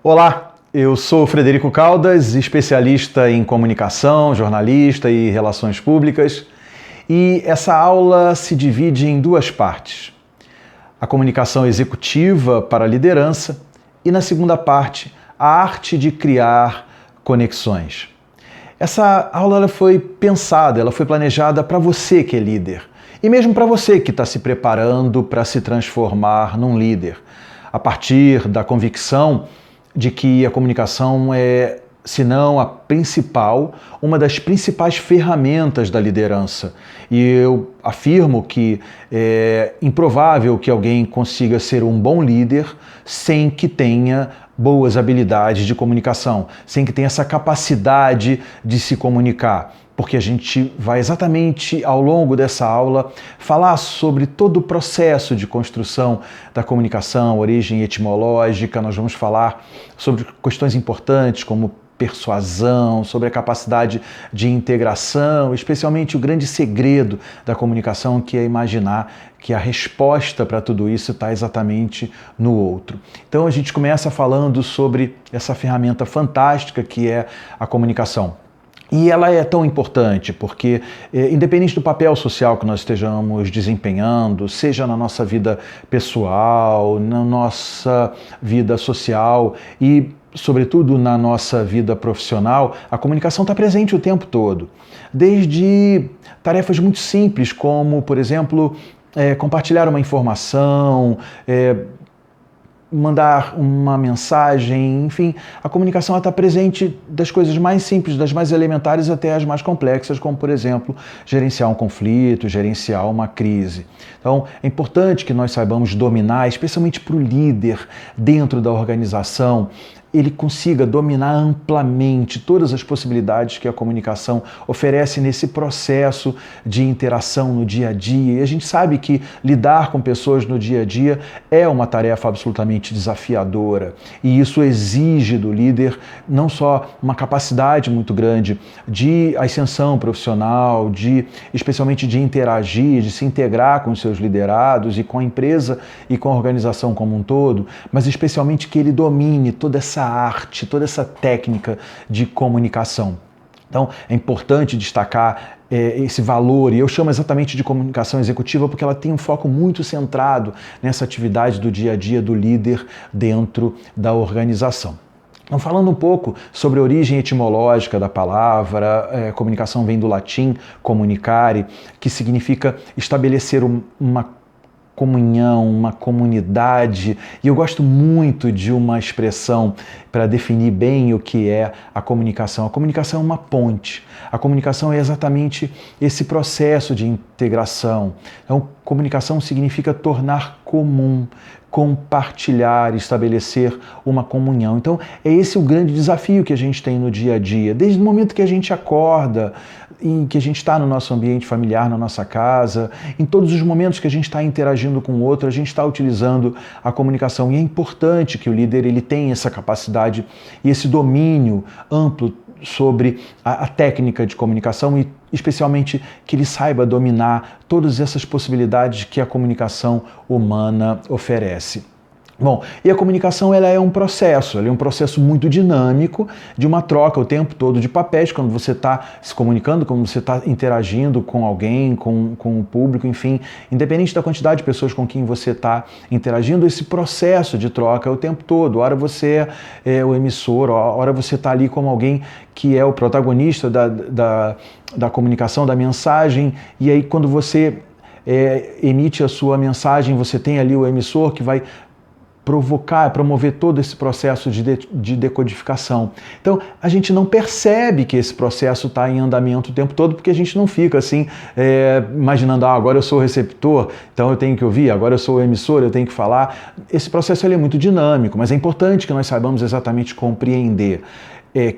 Olá, eu sou Frederico Caldas, especialista em comunicação, jornalista e relações públicas, e essa aula se divide em duas partes: a comunicação executiva para a liderança e, na segunda parte, a arte de criar conexões. Essa aula ela foi pensada, ela foi planejada para você que é líder e mesmo para você que está se preparando para se transformar num líder, a partir da convicção de que a comunicação é, se não a principal, uma das principais ferramentas da liderança. E eu afirmo que é improvável que alguém consiga ser um bom líder sem que tenha boas habilidades de comunicação, sem que tenha essa capacidade de se comunicar. Porque a gente vai exatamente ao longo dessa aula falar sobre todo o processo de construção da comunicação, origem etimológica. Nós vamos falar sobre questões importantes como persuasão, sobre a capacidade de integração, especialmente o grande segredo da comunicação, que é imaginar que a resposta para tudo isso está exatamente no outro. Então a gente começa falando sobre essa ferramenta fantástica que é a comunicação. E ela é tão importante porque, independente do papel social que nós estejamos desempenhando, seja na nossa vida pessoal, na nossa vida social e, sobretudo, na nossa vida profissional, a comunicação está presente o tempo todo. Desde tarefas muito simples como, por exemplo, compartilhar uma informação, mandar uma mensagem, enfim, a comunicação está presente das coisas mais simples, das mais elementares até as mais complexas, como, por exemplo, gerenciar um conflito, gerenciar uma crise. Então, é importante que nós saibamos dominar, especialmente para o líder dentro da organização, ele consiga dominar amplamente todas as possibilidades que a comunicação oferece nesse processo de interação no dia a dia. E a gente sabe que lidar com pessoas no dia a dia é uma tarefa absolutamente desafiadora. E isso exige do líder não só uma capacidade muito grande de ascensão profissional, especialmente de interagir, de se integrar com os seus liderados e com a empresa e com a organização como um todo, mas especialmente que ele domine toda essa arte, toda essa técnica de comunicação. Então, é importante destacar esse valor, e eu chamo exatamente de comunicação executiva porque ela tem um foco muito centrado nessa atividade do dia a dia do líder dentro da organização. Então, falando um pouco sobre a origem etimológica da palavra, comunicação vem do latim comunicare, que significa estabelecer uma comunhão, uma comunidade, e eu gosto muito de uma expressão para definir bem o que é a comunicação. A comunicação é uma ponte. A comunicação é exatamente esse processo de integração. Então, comunicação significa tornar comum, compartilhar, estabelecer uma comunhão. Então, é esse o grande desafio que a gente tem no dia a dia, desde o momento que a gente acorda, em que a gente está no nosso ambiente familiar, na nossa casa, em todos os momentos que a gente está interagindo com o outro, a gente está utilizando a comunicação. E é importante que o líder ele tenha essa capacidade e esse domínio amplo sobre a técnica de comunicação e especialmente que ele saiba dominar todas essas possibilidades que a comunicação humana oferece. Bom, e a comunicação ela é um processo muito dinâmico de uma troca o tempo todo de papéis, quando você está se comunicando, quando você está interagindo com alguém, com o público, enfim, independente da quantidade de pessoas com quem você está interagindo, esse processo de troca é o tempo todo. Ora você é o emissor, ora você está ali como alguém que é o protagonista da comunicação, da mensagem, e aí quando você emite a sua mensagem, você tem ali o emissor que vai promover todo esse processo de decodificação. Então, a gente não percebe que esse processo está em andamento o tempo todo, porque a gente não fica assim, imaginando, agora eu sou o receptor, então eu tenho que ouvir, agora eu sou o emissor, eu tenho que falar. Esse processo ele é muito dinâmico, mas é importante que nós saibamos exatamente compreender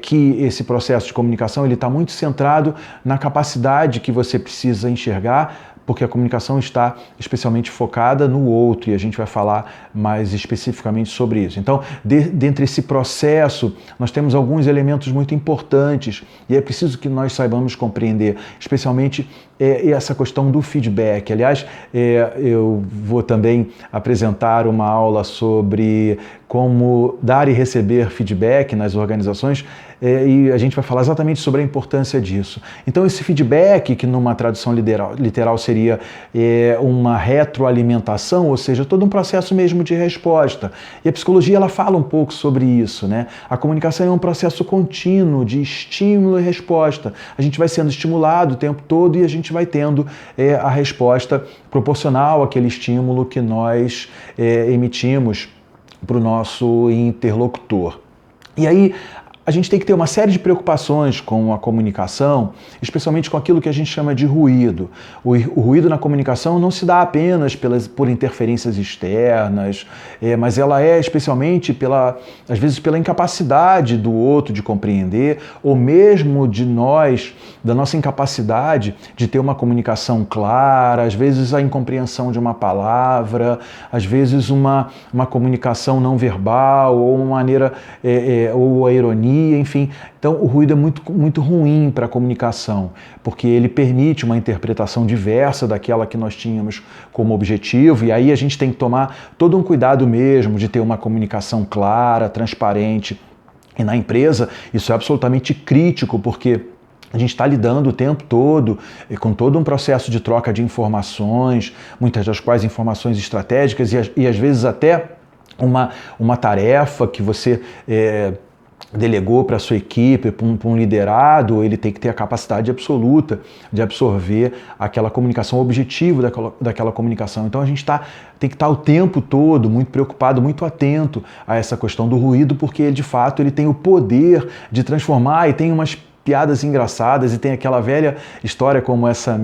que esse processo de comunicação ele está muito centrado na capacidade que você precisa enxergar, porque a comunicação está especialmente focada no outro, e a gente vai falar mais especificamente sobre isso. Então, dentro desse processo, nós temos alguns elementos muito importantes, e é preciso que nós saibamos compreender, especialmente essa questão do feedback. Aliás, eu vou também apresentar uma aula sobre como dar e receber feedback nas organizações, e a gente vai falar exatamente sobre a importância disso. Então, esse feedback, que numa tradução literal seria uma retroalimentação, ou seja, todo um processo mesmo de resposta. E a psicologia ela fala um pouco sobre isso, né? A comunicação é um processo contínuo de estímulo e resposta. A gente vai sendo estimulado o tempo todo e a gente vai tendo a resposta proporcional àquele estímulo que nós emitimos para o nosso interlocutor. E aí, a gente tem que ter uma série de preocupações com a comunicação, especialmente com aquilo que a gente chama de ruído. O ruído na comunicação não se dá apenas por interferências externas, mas ela é especialmente, às vezes, pela incapacidade do outro de compreender, ou mesmo da nossa incapacidade de ter uma comunicação clara, às vezes a incompreensão de uma palavra, às vezes uma comunicação não verbal, ou uma maneira, ou a ironia, enfim. Então, o ruído é muito ruim para a comunicação, porque ele permite uma interpretação diversa daquela que nós tínhamos como objetivo, e aí a gente tem que tomar todo um cuidado mesmo de ter uma comunicação clara, transparente. E na empresa, isso é absolutamente crítico, porque a gente está lidando o tempo todo com todo um processo de troca de informações, muitas das quais informações estratégicas, e às vezes até uma tarefa que você delegou para a sua equipe, para um liderado, ele tem que ter a capacidade absoluta de absorver aquela comunicação, o objetivo daquela comunicação. Então a gente tem que estar o tempo todo muito preocupado, muito atento a essa questão do ruído, porque de fato ele tem o poder de transformar, e tem umas piadas engraçadas, e tem aquela velha história como essa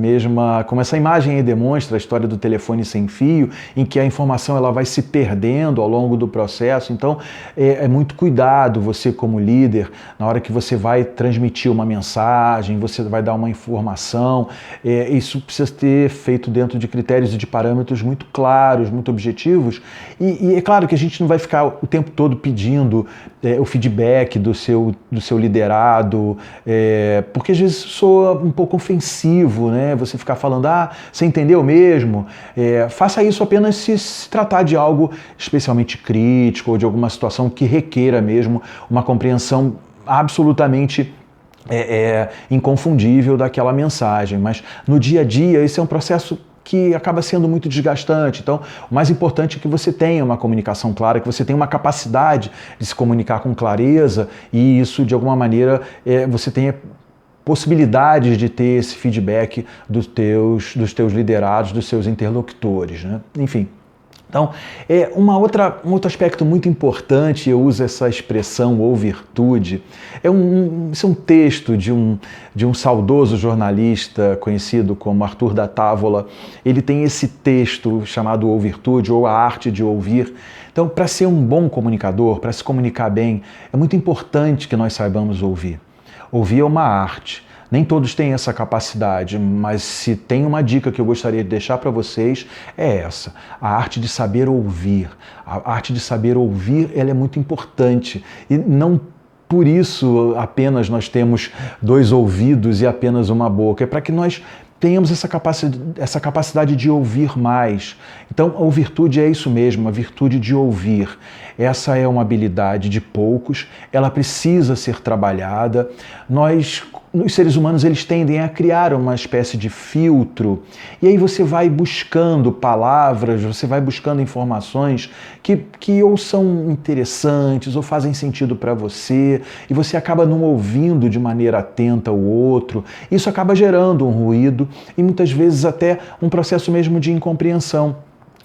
imagem aí demonstra, a história do telefone sem fio, em que a informação ela vai se perdendo ao longo do processo. Então é muito cuidado você como líder, na hora que você vai transmitir uma mensagem, você vai dar uma informação, isso precisa ser feito dentro de critérios e de parâmetros muito claros, muito objetivos, e é claro que a gente não vai ficar o tempo todo pedindo o feedback do seu liderado, porque às vezes soa um pouco ofensivo, né? Você ficar falando, você entendeu mesmo? Faça isso apenas se tratar de algo especialmente crítico ou de alguma situação que requeira mesmo uma compreensão absolutamente inconfundível daquela mensagem. Mas no dia a dia, esse é um processo que acaba sendo muito desgastante. Então, o mais importante é que você tenha uma comunicação clara, que você tenha uma capacidade de se comunicar com clareza, e isso, de alguma maneira, você tenha possibilidades de ter esse feedback dos teus liderados, dos seus interlocutores, né? Enfim. Então, um outro aspecto muito importante, eu uso essa expressão ou virtude, isso é um texto de um saudoso jornalista conhecido como Arthur da Távola. Ele tem esse texto chamado Ou Virtude, ou A Arte de Ouvir. Então, para ser um bom comunicador, para se comunicar bem, é muito importante que nós saibamos ouvir. Ouvir é uma arte. Nem todos têm essa capacidade, mas se tem uma dica que eu gostaria de deixar para vocês, é essa: a arte de saber ouvir. A arte de saber ouvir, ela é muito importante, e não por isso apenas nós temos 2 ouvidos e apenas uma boca. É para que nós tenhamos essa capacidade de ouvir mais. Então, a virtude é isso mesmo, a virtude de ouvir. Essa é uma habilidade de poucos, ela precisa ser trabalhada. Os seres humanos, eles tendem a criar uma espécie de filtro, e aí você vai buscando palavras, você vai buscando informações que ou são interessantes ou fazem sentido para você, e você acaba não ouvindo de maneira atenta o outro. Isso acaba gerando um ruído e muitas vezes até um processo mesmo de incompreensão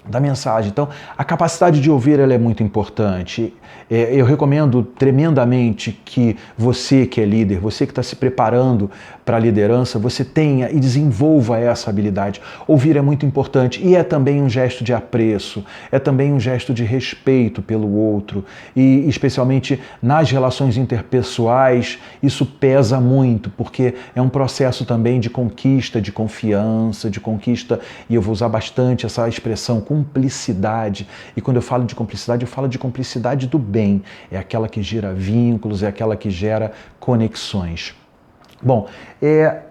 da mensagem. Então, a capacidade de ouvir, ela é muito importante. Eu recomendo tremendamente que você que é líder, você que está se preparando para a liderança, você tenha e desenvolva essa habilidade. Ouvir é muito importante, e é também um gesto de apreço, é também um gesto de respeito pelo outro, e especialmente nas relações interpessoais, isso pesa muito, porque é um processo também de conquista, de confiança, de conquista, e eu vou usar bastante essa expressão, cumplicidade. E quando eu falo de cumplicidade, eu falo de cumplicidade do bem. É aquela que gera vínculos, é aquela que gera conexões. Bom,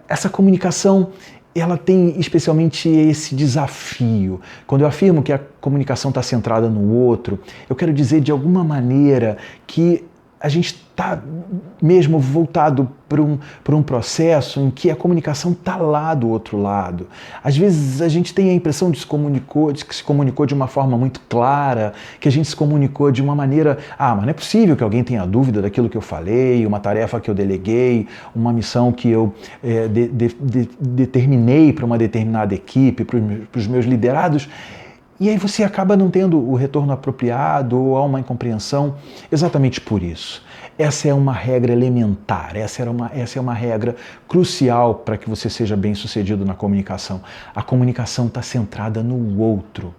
essa comunicação, ela tem especialmente esse desafio. Quando eu afirmo que a comunicação está centrada no outro, eu quero dizer de alguma maneira que a gente está mesmo voltado para um processo em que a comunicação está lá do outro lado. Às vezes a gente tem a impressão de que se comunicou de uma forma muito clara, que a gente se comunicou de uma maneira, mas não é possível que alguém tenha dúvida daquilo que eu falei, uma tarefa que eu deleguei, uma missão que eu determinei para uma determinada equipe, para os meus liderados. E aí você acaba não tendo o retorno apropriado ou há uma incompreensão exatamente por isso. Essa é uma regra elementar, essa é uma regra crucial para que você seja bem-sucedido na comunicação. A comunicação está centrada no outro.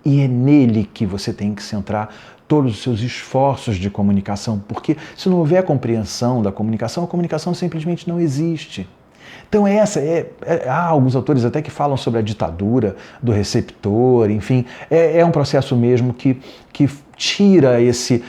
E é nele que você tem que centrar todos os seus esforços de comunicação, porque se não houver compreensão da comunicação, a comunicação simplesmente não existe. Então há alguns autores até que falam sobre a ditadura do receptor, enfim, é um processo mesmo que tira esse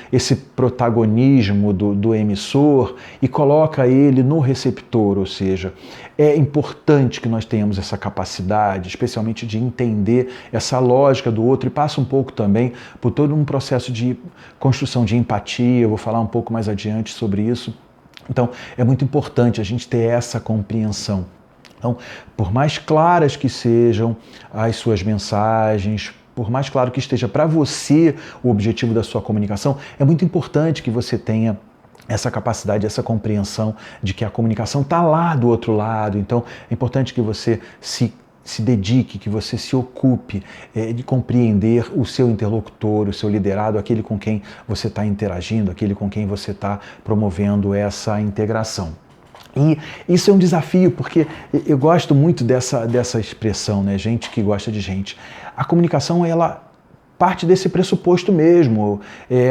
protagonismo do emissor e coloca ele no receptor, ou seja, é importante que nós tenhamos essa capacidade, especialmente de entender essa lógica do outro e passa um pouco também por todo um processo de construção de empatia, eu vou falar um pouco mais adiante sobre isso. Então, é muito importante a gente ter essa compreensão. Então, por mais claras que sejam as suas mensagens, por mais claro que esteja para você o objetivo da sua comunicação, é muito importante que você tenha essa capacidade, essa compreensão de que a comunicação está lá do outro lado. Então, é importante que você se dedique, que você se ocupe de compreender o seu interlocutor, o seu liderado, aquele com quem você está interagindo, aquele com quem você está promovendo essa integração. E isso é um desafio, porque eu gosto muito dessa expressão, né? Gente que gosta de gente. A comunicação, ela parte desse pressuposto mesmo,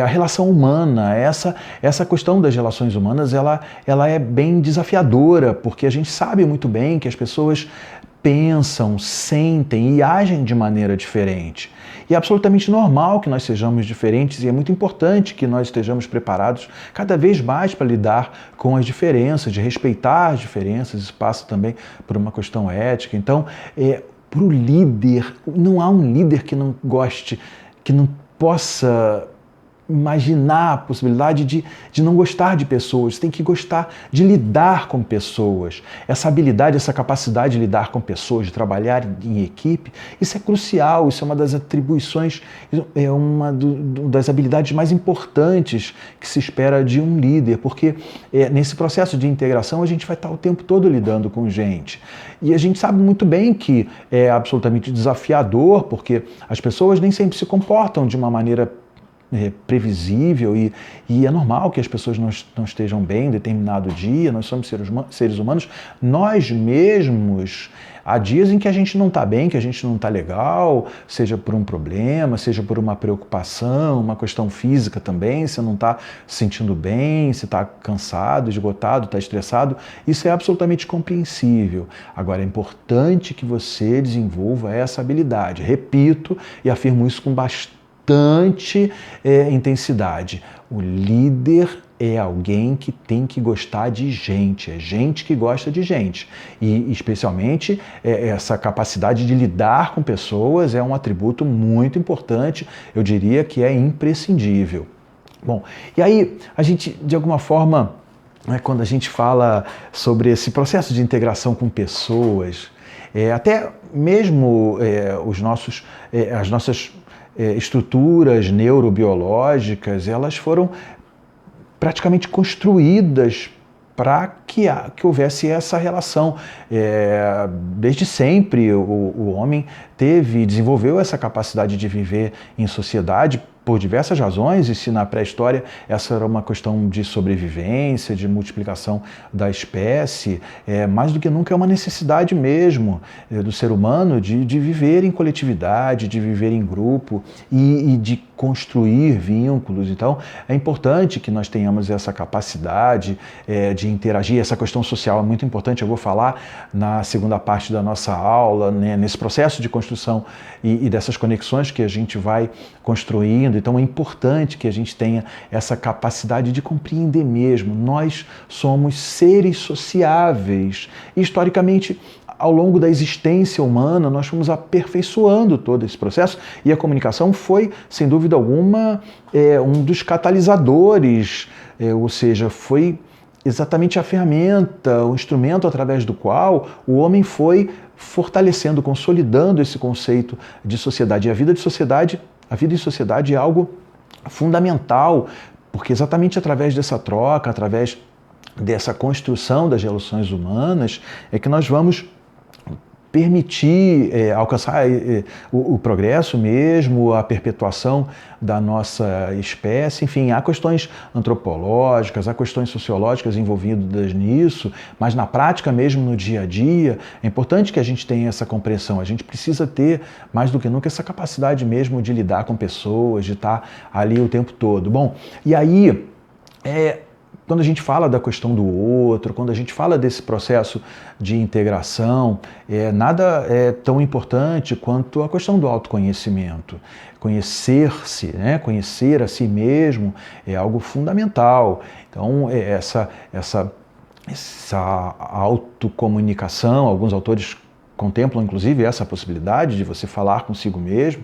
a relação humana, essa questão das relações humanas, ela é bem desafiadora, porque a gente sabe muito bem que as pessoas pensam, sentem e agem de maneira diferente. E é absolutamente normal que nós sejamos diferentes e é muito importante que nós estejamos preparados cada vez mais para lidar com as diferenças, de respeitar as diferenças, isso passa também por uma questão ética. Então, para o líder, não há um líder que não goste, que não possa imaginar a possibilidade de não gostar de pessoas, tem que gostar de lidar com pessoas. Essa habilidade, essa capacidade de lidar com pessoas, de trabalhar em equipe, isso é crucial, isso é uma das atribuições, é uma das habilidades mais importantes que se espera de um líder, porque nesse processo de integração a gente vai estar o tempo todo lidando com gente. E a gente sabe muito bem que é absolutamente desafiador, porque as pessoas nem sempre se comportam de uma maneira previsível e é normal que as pessoas não estejam bem em determinado dia, nós somos seres humanos, nós mesmos, há dias em que a gente não está bem, que a gente não está legal, seja por um problema, seja por uma preocupação, uma questão física também, você não está se sentindo bem, você está cansado, esgotado, está estressado, isso é absolutamente compreensível. Agora, é importante que você desenvolva essa habilidade. Repito e afirmo isso com bastante intensidade. O líder é alguém que tem que gostar de gente, é gente que gosta de gente. E, especialmente, essa capacidade de lidar com pessoas é um atributo muito importante, eu diria que é imprescindível. Bom, e aí a gente, de alguma forma, quando a gente fala sobre esse processo de integração com pessoas, até mesmo as nossas estruturas neurobiológicas, elas foram praticamente construídas para que houvesse essa relação. Desde sempre o homem desenvolveu essa capacidade de viver em sociedade por diversas razões, e se na pré-história essa era uma questão de sobrevivência, de multiplicação da espécie, mais do que nunca é uma necessidade mesmo do ser humano de viver em coletividade, de viver em grupo e de construir vínculos. Então, é importante que nós tenhamos essa capacidade de interagir. Essa questão social é muito importante, eu vou falar na segunda parte da nossa aula, né, nesse processo de construção e dessas conexões que a gente vai construindo. Então, é importante que a gente tenha essa capacidade de compreender mesmo. Nós somos seres sociáveis. Historicamente, ao longo da existência humana, nós fomos aperfeiçoando todo esse processo e a comunicação foi, sem dúvida alguma, um dos catalisadores, ou seja, foi exatamente a ferramenta, o instrumento através do qual o homem foi fortalecendo, consolidando esse conceito de sociedade. E a vida em sociedade é algo fundamental, porque exatamente através dessa troca, através dessa construção das relações humanas, é que nós vamos permitir alcançar o progresso mesmo, a perpetuação da nossa espécie. Enfim, há questões antropológicas, há questões sociológicas envolvidas nisso, mas na prática mesmo, no dia a dia, é importante que a gente tenha essa compreensão. A gente precisa ter, mais do que nunca, essa capacidade mesmo de lidar com pessoas, de estar ali o tempo todo. Bom, e aí, quando a gente fala da questão do outro, quando a gente fala desse processo de integração, nada é tão importante quanto a questão do autoconhecimento. Conhecer-se, né? Conhecer a si mesmo é algo fundamental. Então, essa autocomunicação, alguns autores contemplam, inclusive, essa possibilidade de você falar consigo mesmo.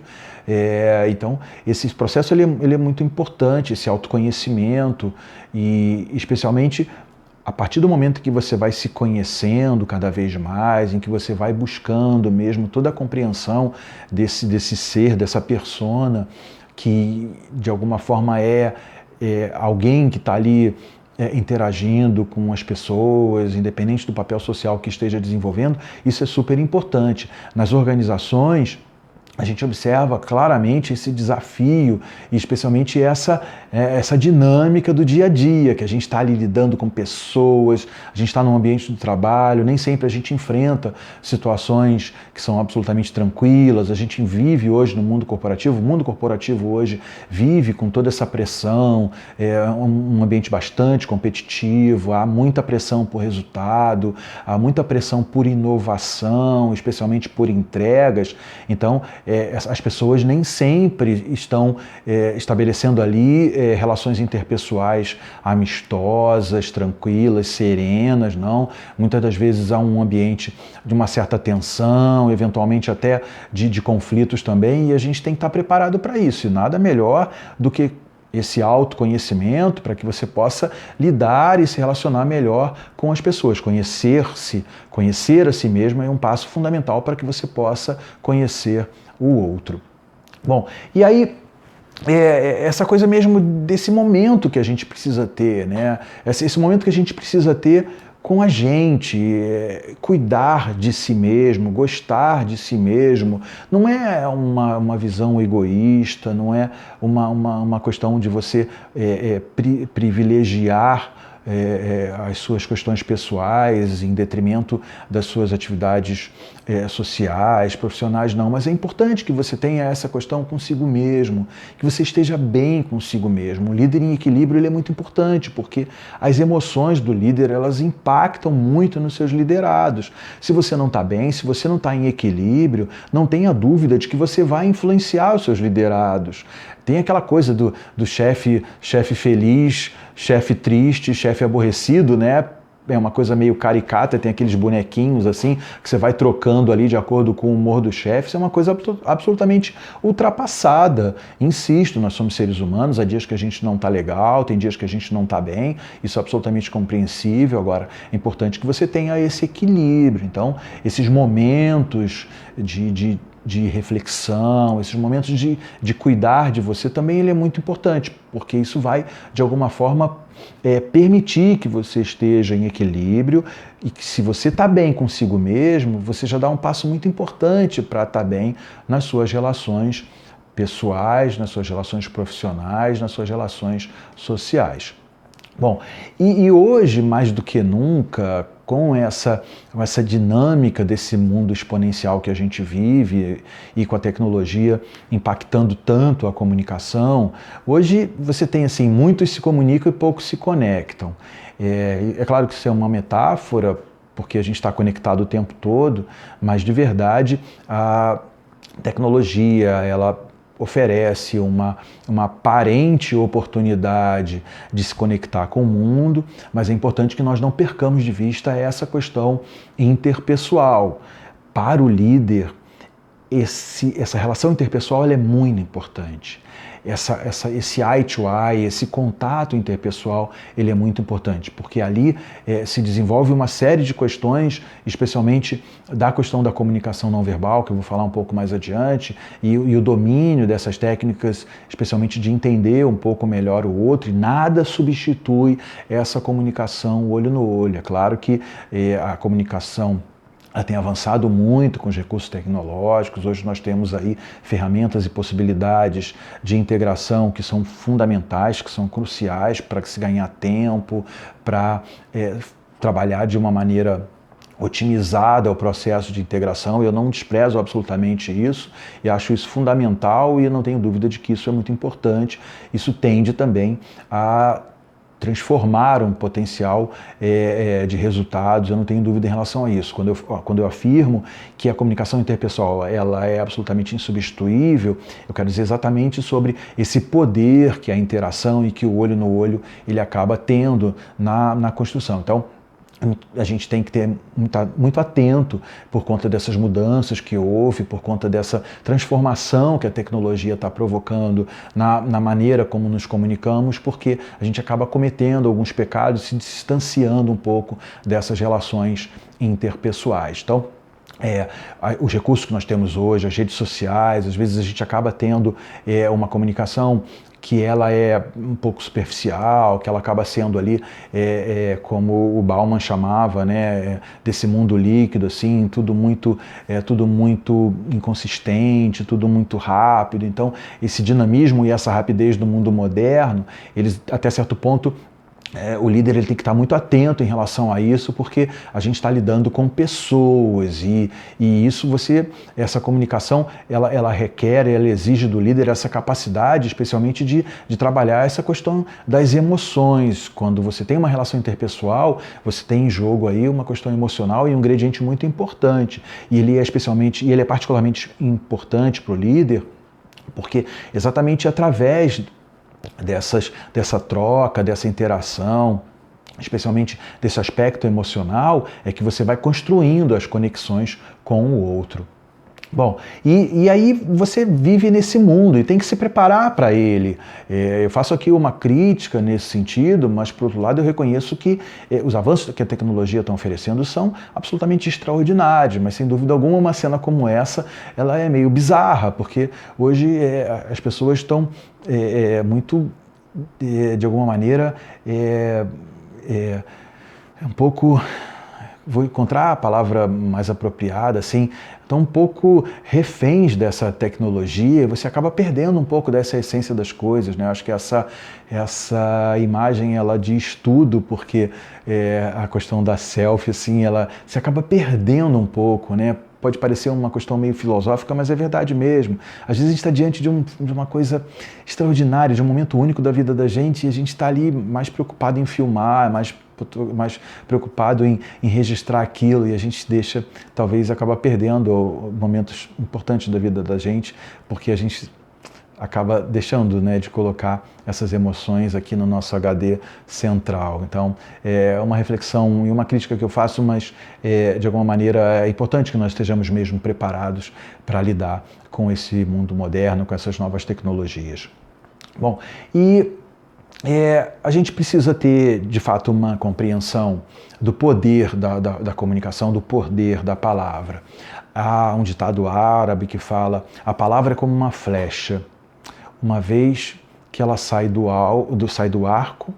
Então, esse processo ele é muito importante, esse autoconhecimento, e especialmente a partir do momento que você vai se conhecendo cada vez mais, em que você vai buscando mesmo toda a compreensão desse ser, dessa persona, que de alguma forma é alguém que está ali interagindo com as pessoas, independente do papel social que esteja desenvolvendo, isso é super importante. Nas organizações, a gente observa claramente esse desafio e especialmente essa dinâmica do dia a dia, que a gente está ali lidando com pessoas, a gente está num ambiente de trabalho, nem sempre a gente enfrenta situações que são absolutamente tranquilas, a gente vive hoje no mundo corporativo, o mundo corporativo hoje vive com toda essa pressão, um ambiente bastante competitivo, há muita pressão por resultado, há muita pressão por inovação, especialmente por entregas. Então, as pessoas nem sempre estão estabelecendo ali relações interpessoais amistosas, tranquilas, serenas, não. Muitas das vezes há um ambiente de uma certa tensão, eventualmente até de conflitos também, e a gente tem que estar preparado para isso. E nada melhor do que esse autoconhecimento para que você possa lidar e se relacionar melhor com as pessoas. Conhecer-se, conhecer a si mesmo é um passo fundamental para que você possa conhecer o outro. Bom, e aí essa coisa mesmo desse momento que a gente precisa ter, né? Esse momento que a gente precisa ter com a gente, cuidar de si mesmo, gostar de si mesmo, não é uma visão egoísta, não é uma questão de você privilegiar as suas questões pessoais em detrimento das suas atividades sociais, profissionais, não. Mas é importante que você tenha essa questão consigo mesmo, que você esteja bem consigo mesmo. O líder em equilíbrio ele é muito importante, porque as emoções do líder elas impactam muito nos seus liderados. Se você não está bem, se você não está em equilíbrio, não tenha dúvida de que você vai influenciar os seus liderados. Tem aquela coisa do chefe feliz, chefe triste, chefe aborrecido, né? É uma coisa meio caricata, tem aqueles bonequinhos assim, que você vai trocando ali de acordo com o humor do chefe. Isso é uma coisa absolutamente ultrapassada. Insisto, nós somos seres humanos, há dias que a gente não está legal, tem dias que a gente não está bem, isso é absolutamente compreensível. Agora, é importante que você tenha esse equilíbrio. Então, esses momentos de reflexão, esses momentos de cuidar de você também ele é muito importante, porque isso vai, de alguma forma, permitir que você esteja em equilíbrio e que se você está bem consigo mesmo, você já dá um passo muito importante para estar bem nas suas relações pessoais, nas suas relações profissionais, nas suas relações sociais. Bom, e hoje, mais do que nunca, com essa dinâmica desse mundo exponencial que a gente vive e com a tecnologia impactando tanto a comunicação, hoje você tem assim, muitos se comunicam e poucos se conectam. É claro que isso é uma metáfora, porque a gente está conectado o tempo todo, mas de verdade a tecnologia, ela oferece uma aparente oportunidade de se conectar com o mundo, mas é importante que nós não percamos de vista essa questão interpessoal. Para o líder, essa relação interpessoal ela é muito importante. Esse eye to eye, esse contato interpessoal, ele é muito importante, porque ali se desenvolve uma série de questões, especialmente da questão da comunicação não verbal, que eu vou falar um pouco mais adiante, e o domínio dessas técnicas, especialmente de entender um pouco melhor o outro, e nada substitui essa comunicação olho no olho. É claro que a comunicação ela tem avançado muito com os recursos tecnológicos. Hoje nós temos aí ferramentas e possibilidades de integração que são fundamentais, que são cruciais para se ganhar tempo, para trabalhar de uma maneira otimizada o processo de integração. Eu não desprezo absolutamente isso e acho isso fundamental e eu não tenho dúvida de que isso é muito importante. Isso tende também a transformar um potencial de resultados, eu não tenho dúvida em relação a isso. Quando eu afirmo que a comunicação interpessoal ela é absolutamente insubstituível, eu quero dizer exatamente sobre esse poder que a interação e que o olho no olho ele acaba tendo na construção. Então, a gente tem que ter muito atento por conta dessas mudanças que houve, por conta dessa transformação que a tecnologia está provocando na maneira como nos comunicamos, porque a gente acaba cometendo alguns pecados, se distanciando um pouco dessas relações interpessoais. Então, os recursos que nós temos hoje, as redes sociais, às vezes a gente acaba tendo uma comunicação que ela é um pouco superficial, que ela acaba sendo ali, como o Bauman chamava, né, desse mundo líquido, assim, tudo muito inconsistente, tudo muito rápido. Então, esse dinamismo e essa rapidez do mundo moderno, eles, até certo ponto, o líder ele tem que estar muito atento em relação a isso, porque a gente está lidando com pessoas e isso essa comunicação, ela requer, ela exige do líder essa capacidade, especialmente de trabalhar essa questão das emoções. Quando você tem uma relação interpessoal, você tem em jogo aí uma questão emocional e um ingrediente muito importante. E ele é particularmente importante para o líder, porque exatamente através dessa troca, dessa interação, especialmente desse aspecto emocional, é que você vai construindo as conexões com o outro. Bom, e aí você vive nesse mundo e tem que se preparar para ele. Eu faço aqui uma crítica nesse sentido, mas por outro lado eu reconheço que os avanços que a tecnologia está oferecendo são absolutamente extraordinários, mas sem dúvida alguma uma cena como essa, ela é meio bizarra, porque hoje as pessoas estão muito, de alguma maneira, um pouco... Vou encontrar a palavra mais apropriada, assim, estão um pouco reféns dessa tecnologia e você acaba perdendo um pouco dessa essência das coisas, né? Acho que essa imagem, ela diz tudo, porque a questão da selfie, assim, você acaba perdendo um pouco, né? Pode parecer uma questão meio filosófica, mas é verdade mesmo. Às vezes a gente está diante de uma coisa extraordinária, de um momento único da vida da gente, e a gente está ali mais preocupado em filmar, mais preocupado em registrar aquilo, e a gente deixa, talvez, acabar perdendo momentos importantes da vida da gente, porque a gente acaba deixando, né, de colocar essas emoções aqui no nosso HD central. Então, é uma reflexão e uma crítica que eu faço, mas de alguma maneira é importante que nós estejamos mesmo preparados para lidar com esse mundo moderno, com essas novas tecnologias. Bom, e a gente precisa ter, de fato, uma compreensão do poder da comunicação, do poder da palavra. Há um ditado árabe que fala: a palavra é como uma flecha. Uma vez que ela sai do arco,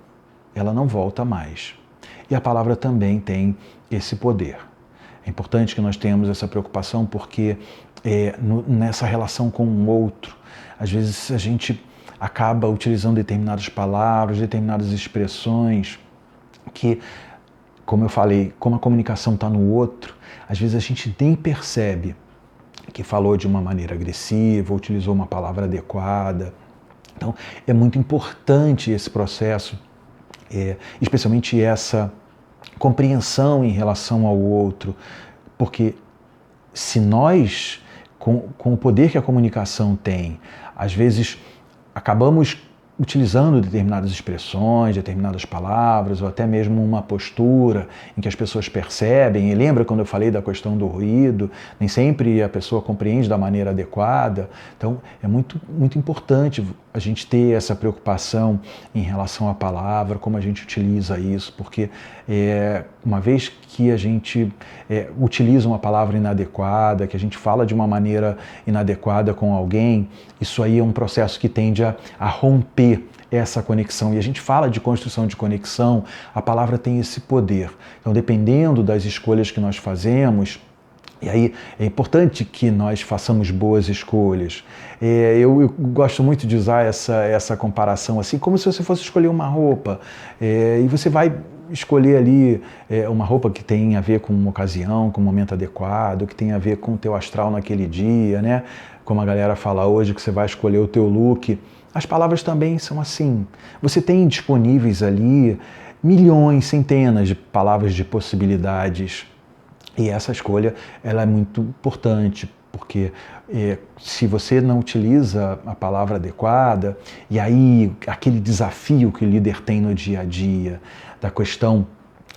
ela não volta mais. E a palavra também tem esse poder. É importante que nós tenhamos essa preocupação, porque nessa relação com o outro, às vezes a gente acaba utilizando determinadas palavras, determinadas expressões que, como eu falei, como a comunicação está no outro, às vezes a gente nem percebe que falou de uma maneira agressiva, utilizou uma palavra adequada. Então, é muito importante esse processo, especialmente essa compreensão em relação ao outro, porque se nós com o poder que a comunicação tem. Às vezes, acabamos utilizando determinadas expressões, determinadas palavras, ou até mesmo uma postura em que as pessoas percebem. E lembra quando eu falei da questão do ruído? Nem sempre a pessoa compreende da maneira adequada. Então, é muito, muito importante a gente ter essa preocupação em relação à palavra, como a gente utiliza isso, porque uma vez que a gente utiliza uma palavra inadequada, que a gente fala de uma maneira inadequada com alguém, isso aí é um processo que tende a romper essa conexão. E a gente fala de construção de conexão, a palavra tem esse poder. Então, dependendo das escolhas que nós fazemos, e aí é importante que nós façamos boas escolhas. Eu gosto muito de usar essa comparação assim, como se você fosse escolher uma roupa. E você vai escolher ali uma roupa que tem a ver com uma ocasião, com um momento adequado, que tem a ver com o teu astral naquele dia, né? Como a galera fala hoje, que você vai escolher o teu look. As palavras também são assim. Você tem disponíveis ali milhões, centenas de palavras de possibilidades. E essa escolha ela é muito importante, porque se você não utiliza a palavra adequada, e aí aquele desafio que o líder tem no dia a dia, da questão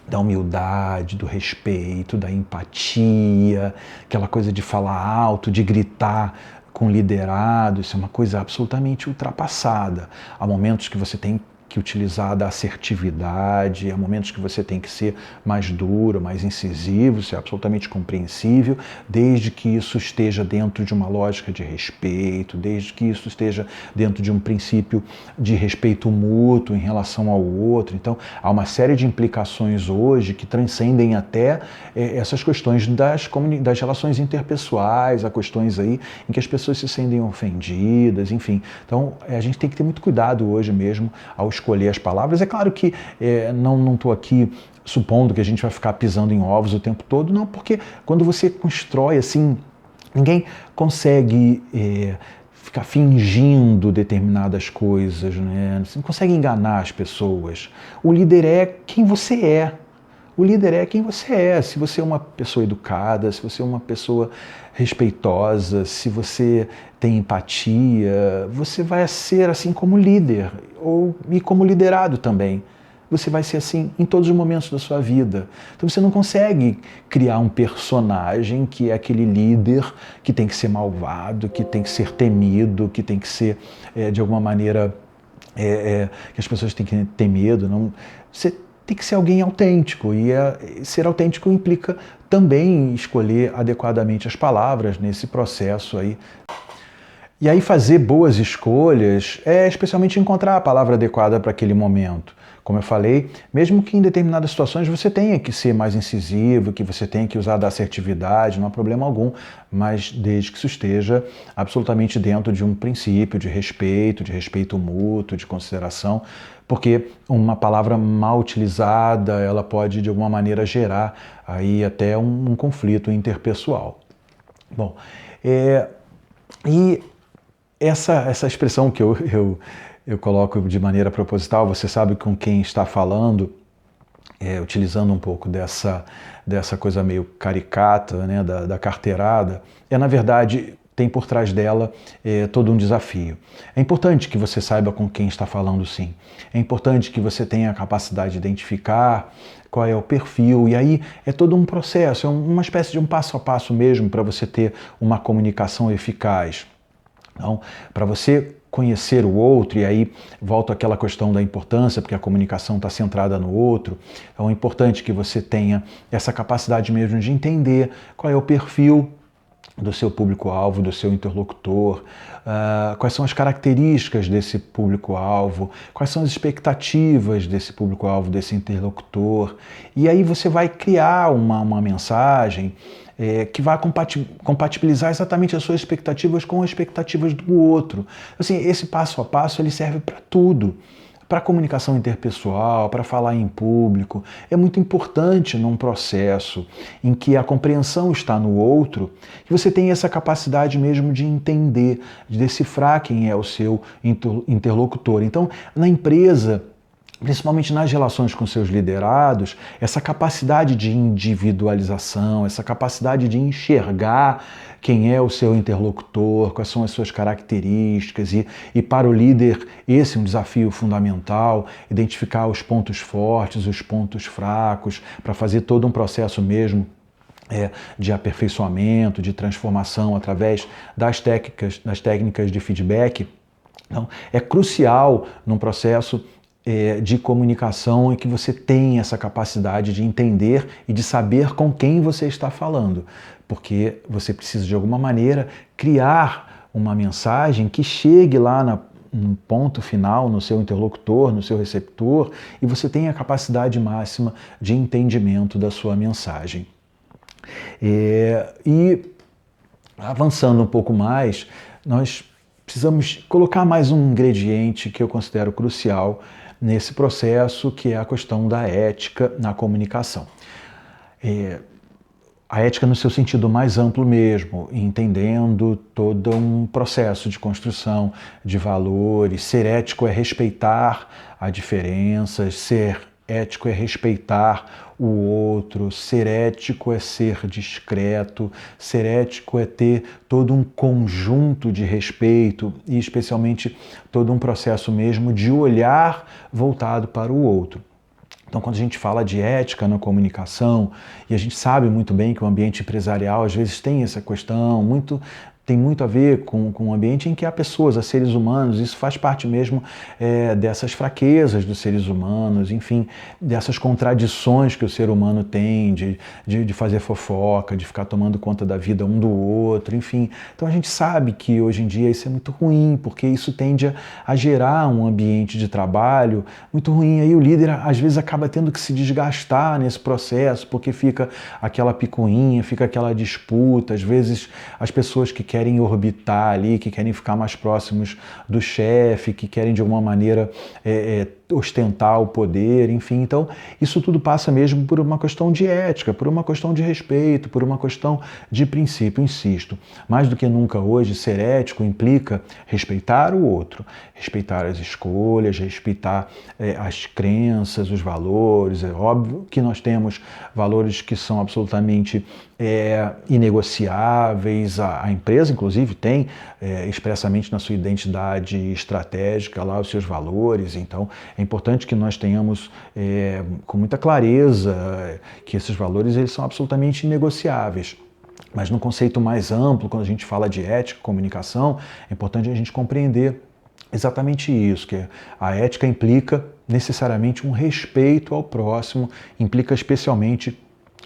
da humildade, do respeito, da empatia, aquela coisa de falar alto, de gritar com liderado, isso é uma coisa absolutamente ultrapassada. Há momentos que você tem que utilizar da assertividade, há momentos que você tem que ser mais duro, mais incisivo, isso é absolutamente compreensível, desde que isso esteja dentro de uma lógica de respeito, desde que isso esteja dentro de um princípio de respeito mútuo em relação ao outro. Então, há uma série de implicações hoje que transcendem até essas questões das relações interpessoais, há questões aí em que as pessoas se sentem ofendidas, enfim. Então, a gente tem que ter muito cuidado hoje mesmo ao escolher as palavras. É claro que não estou aqui supondo que a gente vai ficar pisando em ovos o tempo todo, não, porque quando você constrói assim, ninguém consegue ficar fingindo determinadas coisas, né? Você não consegue enganar as pessoas. O líder é quem você é. O líder é quem você é. Se você é uma pessoa educada, se você é uma pessoa respeitosa, se você tem empatia, você vai ser assim como líder e como liderado também. Você vai ser assim em todos os momentos da sua vida. Então você não consegue criar um personagem que é aquele líder que tem que ser malvado, que tem que ser temido, que tem que ser, de alguma maneira, que as pessoas têm que ter medo. Não, você tem que ser alguém autêntico, e ser autêntico implica também escolher adequadamente as palavras nesse processo aí. E aí fazer boas escolhas é especialmente encontrar a palavra adequada para aquele momento. Como eu falei, mesmo que em determinadas situações você tenha que ser mais incisivo, que você tenha que usar da assertividade, não há problema algum, mas desde que isso esteja absolutamente dentro de um princípio de respeito mútuo, de consideração, porque uma palavra mal utilizada, ela pode de alguma maneira gerar aí até um conflito interpessoal. Bom, e essa expressão que eu coloco de maneira proposital, você sabe com quem está falando, utilizando um pouco dessa coisa meio caricata, né, da carteirada, na verdade, tem por trás dela todo um desafio. É importante que você saiba com quem está falando, sim. É importante que você tenha a capacidade de identificar qual é o perfil, e aí é todo um processo, é uma espécie de um passo a passo mesmo para você ter uma comunicação eficaz. Então, para você conhecer o outro, e aí volto àquela questão da importância, porque a comunicação está centrada no outro, então é importante que você tenha essa capacidade mesmo de entender qual é o perfil do seu público-alvo, do seu interlocutor, quais são as características desse público-alvo, quais são as expectativas desse público-alvo, desse interlocutor, e aí você vai criar uma mensagem que vai compatibilizar exatamente as suas expectativas com as expectativas do outro. Assim, esse passo a passo ele serve para tudo. Para a comunicação interpessoal, para falar em público, é muito importante num processo em que a compreensão está no outro, que você tenha essa capacidade mesmo de entender, de decifrar quem é o seu interlocutor. Então, na empresa, principalmente nas relações com seus liderados, essa capacidade de individualização, essa capacidade de enxergar quem é o seu interlocutor, quais são as suas características, e para o líder esse é um desafio fundamental, identificar os pontos fortes, os pontos fracos, para fazer todo um processo mesmo de aperfeiçoamento, de transformação através das técnicas de feedback. Então, é crucial num processo de comunicação em que você tem essa capacidade de entender e de saber com quem você está falando, porque você precisa de alguma maneira criar uma mensagem que chegue lá no ponto final, no seu interlocutor, no seu receptor, e você tenha a capacidade máxima de entendimento da sua mensagem. E avançando um pouco mais, nós precisamos colocar mais um ingrediente que eu considero crucial nesse processo, que é a questão da ética na comunicação. A ética no seu sentido mais amplo mesmo, entendendo todo um processo de construção de valores. Ser ético é respeitar as diferenças, ser ético é respeitar o outro, ser ético é ser discreto, ser ético é ter todo um conjunto de respeito e especialmente todo um processo mesmo de olhar voltado para o outro. Então, quando a gente fala de ética na comunicação, e a gente sabe muito bem que o ambiente empresarial às vezes tem essa questão, tem muito a ver com um ambiente em que há pessoas, há seres humanos, isso faz parte mesmo dessas fraquezas dos seres humanos, enfim, dessas contradições que o ser humano tem de fazer fofoca, de ficar tomando conta da vida um do outro, enfim. Então a gente sabe que hoje em dia isso é muito ruim, porque isso tende a gerar um ambiente de trabalho muito ruim. Aí o líder às vezes acaba tendo que se desgastar nesse processo, porque fica aquela picuinha, fica aquela disputa, às vezes as pessoas que querem orbitar ali, que querem ficar mais próximos do chefe, que querem de alguma maneira ostentar o poder, enfim. Então, isso tudo passa mesmo por uma questão de ética, por uma questão de respeito, por uma questão de princípio, insisto. Mais do que nunca hoje, ser ético implica respeitar o outro, respeitar as escolhas, respeitar as crenças, os valores. É óbvio que nós temos valores que são absolutamente inegociáveis. A empresa, inclusive, tem expressamente na sua identidade estratégica lá os seus valores. Então, é importante que nós tenhamos com muita clareza que esses valores eles são absolutamente inegociáveis. Mas no conceito mais amplo, quando a gente fala de ética, comunicação, é importante a gente compreender exatamente isso, que a ética implica necessariamente um respeito ao próximo, implica especialmente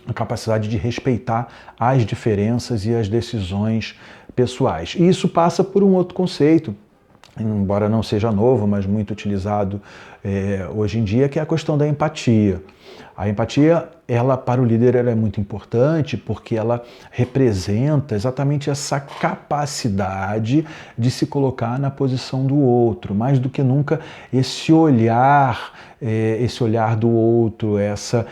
a capacidade de respeitar as diferenças e as decisões pessoais. E isso passa por um outro conceito, embora não seja novo, mas muito utilizado hoje em dia, que é a questão da empatia. A empatia, ela para o líder, ela é muito importante porque ela representa exatamente essa capacidade de se colocar na posição do outro, mais do que nunca esse olhar do outro, essa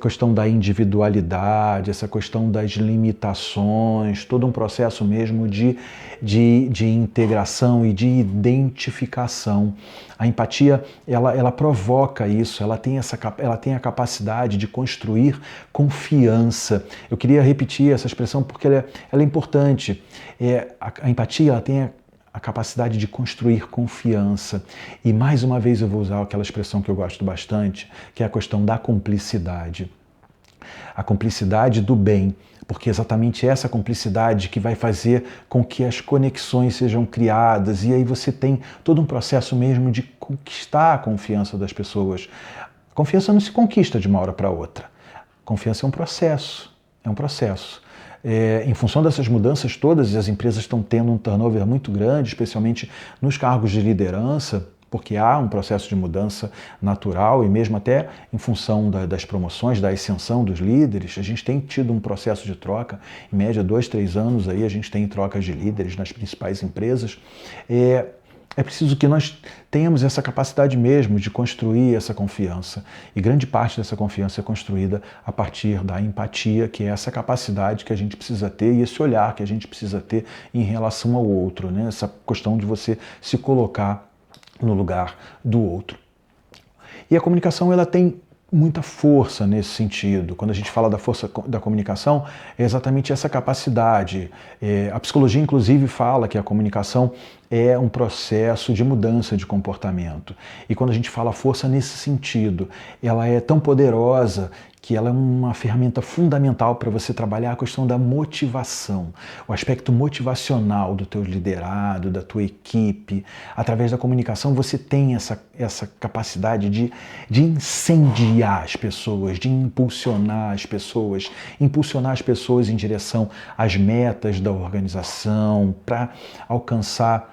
questão da individualidade, essa questão das limitações, todo um processo mesmo de integração e de identificação. A empatia, ela provoca isso, ela tem a capacidade de construir confiança. Eu queria repetir essa expressão porque ela é importante. A empatia, ela tem a capacidade de construir confiança. E mais uma vez eu vou usar aquela expressão que eu gosto bastante, que é a questão da cumplicidade. A cumplicidade do bem, porque é exatamente essa cumplicidade que vai fazer com que as conexões sejam criadas, e aí você tem todo um processo mesmo de conquistar a confiança das pessoas. A confiança não se conquista de uma hora para outra. A confiança é um processo, em função dessas mudanças todas, as empresas estão tendo um turnover muito grande, especialmente nos cargos de liderança, porque há um processo de mudança natural e mesmo até em função das promoções, da ascensão dos líderes, a gente tem tido um processo de troca, em média 2, 3 anos aí a gente tem trocas de líderes nas principais empresas. É preciso que nós tenhamos essa capacidade mesmo de construir essa confiança. E grande parte dessa confiança é construída a partir da empatia, que é essa capacidade que a gente precisa ter e esse olhar que a gente precisa ter em relação ao outro, né? Essa questão de você se colocar no lugar do outro. E a comunicação ela tem muita força nesse sentido. Quando a gente fala da força da comunicação, é exatamente essa capacidade. A psicologia, inclusive, fala que a comunicação é um processo de mudança de comportamento. E quando a gente fala força nesse sentido, ela é tão poderosa que ela é uma ferramenta fundamental para você trabalhar a questão da motivação, o aspecto motivacional do teu liderado, da tua equipe. Através da comunicação você tem essa capacidade de incendiar as pessoas, de impulsionar as pessoas em direção às metas da organização, para alcançar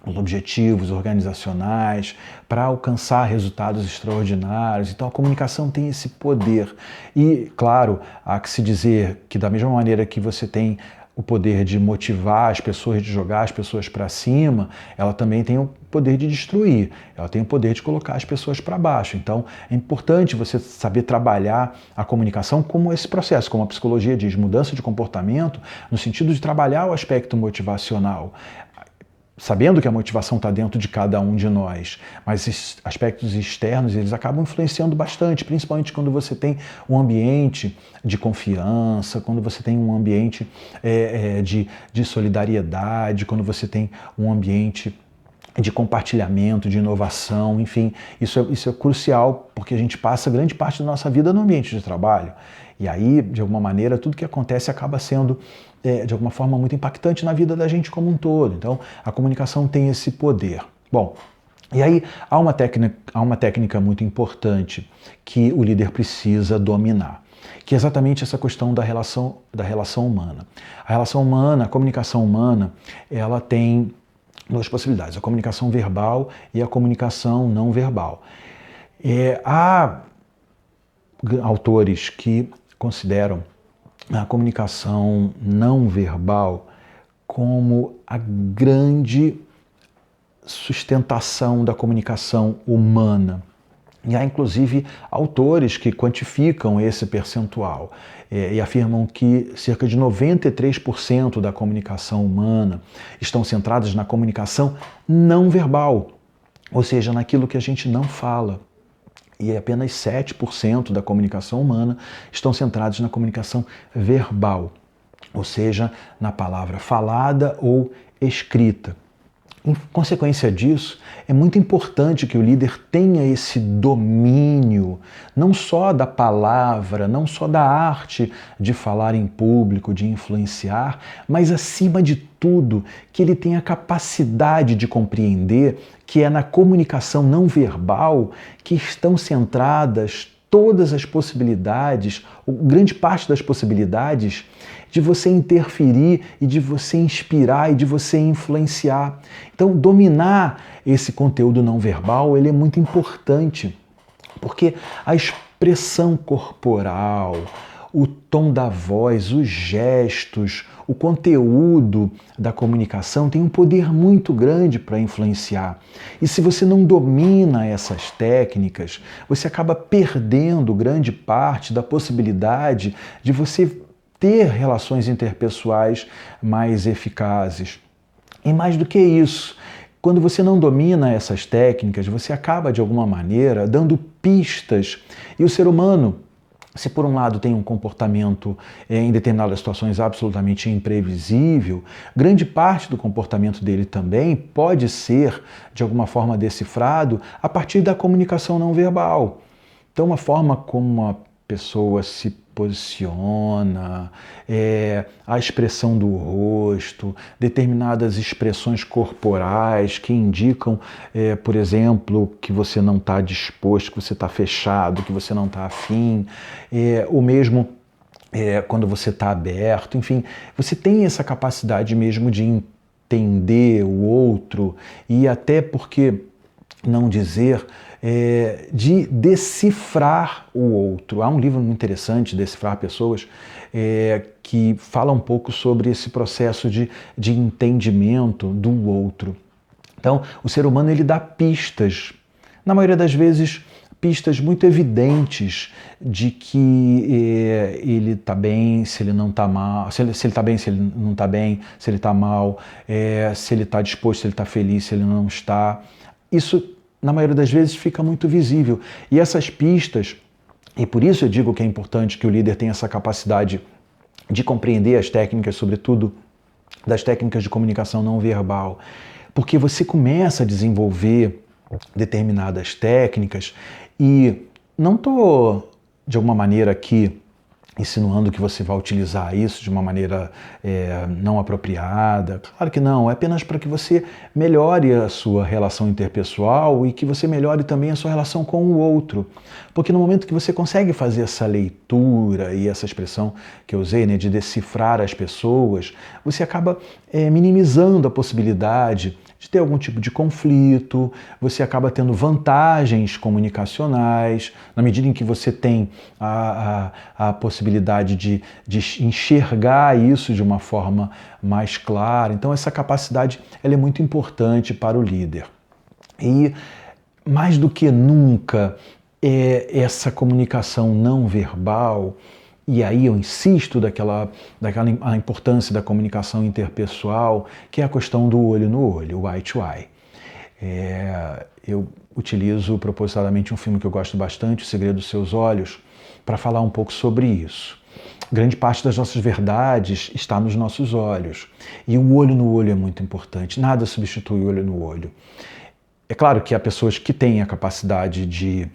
os objetivos organizacionais, para alcançar resultados extraordinários. Então a comunicação tem esse poder. E, claro, há que se dizer que da mesma maneira que você tem o poder de motivar as pessoas, de jogar as pessoas para cima, ela também tem o poder de destruir, ela tem o poder de colocar as pessoas para baixo. Então é importante você saber trabalhar a comunicação como esse processo, como a psicologia diz, mudança de comportamento, no sentido de trabalhar o aspecto motivacional, sabendo que a motivação está dentro de cada um de nós, mas esses aspectos externos eles acabam influenciando bastante, principalmente quando você tem um ambiente de confiança, quando você tem um ambiente de solidariedade, quando você tem um ambiente de compartilhamento, de inovação, enfim, isso é crucial, porque a gente passa grande parte da nossa vida no ambiente de trabalho. E aí, de alguma maneira, tudo que acontece acaba sendo, de alguma forma, muito impactante na vida da gente como um todo. Então, a comunicação tem esse poder. Bom, e aí há uma técnica muito importante que o líder precisa dominar, que é exatamente essa questão da relação humana. A relação humana, a comunicação humana, ela tem duas possibilidades, a comunicação verbal e a comunicação não verbal. Há autores que consideram a comunicação não verbal como a grande sustentação da comunicação humana. E há, inclusive, autores que quantificam esse percentual e afirmam que cerca de 93% da comunicação humana estão centradas na comunicação não verbal, ou seja, naquilo que a gente não fala. E apenas 7% da comunicação humana estão centrados na comunicação verbal, ou seja, na palavra falada ou escrita. Em consequência disso, é muito importante que o líder tenha esse domínio, não só da palavra, não só da arte de falar em público, de influenciar, mas acima de tudo, que ele tenha a capacidade de compreender que é na comunicação não verbal que estão centradas todas as possibilidades, ou grande parte das possibilidades, de você interferir e de você inspirar e de você influenciar. Então, dominar esse conteúdo não verbal, ele é muito importante, porque a expressão corporal, o tom da voz, os gestos, o conteúdo da comunicação tem um poder muito grande para influenciar. E se você não domina essas técnicas, você acaba perdendo grande parte da possibilidade de você ter relações interpessoais mais eficazes. E mais do que isso, quando você não domina essas técnicas, você acaba, de alguma maneira, dando pistas. E o ser humano, se por um lado tem um comportamento em determinadas situações absolutamente imprevisível, grande parte do comportamento dele também pode ser, de alguma forma, decifrado a partir da comunicação não verbal. Então, a forma como a pessoa se posiciona, a expressão do rosto, determinadas expressões corporais que indicam, por exemplo, que você não está disposto, que você está fechado, que você não está afim, ou mesmo quando você está aberto, enfim, você tem essa capacidade mesmo de entender o outro e até porque não dizer, de decifrar o outro. Há um livro muito interessante, Decifrar Pessoas, que fala um pouco sobre esse processo de entendimento do outro. Então, o ser humano ele dá pistas, na maioria das vezes, pistas muito evidentes de que ele está bem, se ele não está mal, se ele está bem, se ele não está bem, se ele está mal, se ele está disposto, se ele está feliz, se ele não está. Isso na maioria das vezes, fica muito visível. E essas pistas, e por isso eu digo que é importante que o líder tenha essa capacidade de compreender as técnicas, sobretudo das técnicas de comunicação não verbal, porque você começa a desenvolver determinadas técnicas e não estou, de alguma maneira, aqui insinuando que você vai utilizar isso de uma maneira não apropriada. Claro que não, é apenas para que você melhore a sua relação interpessoal e que você melhore também a sua relação com o outro. Porque no momento que você consegue fazer essa leitura e essa expressão que eu usei, né, de decifrar as pessoas, você acaba minimizando a possibilidade de ter algum tipo de conflito, você acaba tendo vantagens comunicacionais, na medida em que você tem a possibilidade de enxergar isso de uma forma mais clara. Então essa capacidade ela é muito importante para o líder. E mais do que nunca, essa comunicação não verbal, e aí eu insisto a importância da comunicação interpessoal, que é a questão do olho no olho, o eye to eye. Eu utilizo propositadamente um filme que eu gosto bastante, O Segredo dos Seus Olhos, para falar um pouco sobre isso. Grande parte das nossas verdades está nos nossos olhos. E o olho no olho é muito importante. Nada substitui o olho no olho. É claro que há pessoas que têm a capacidade de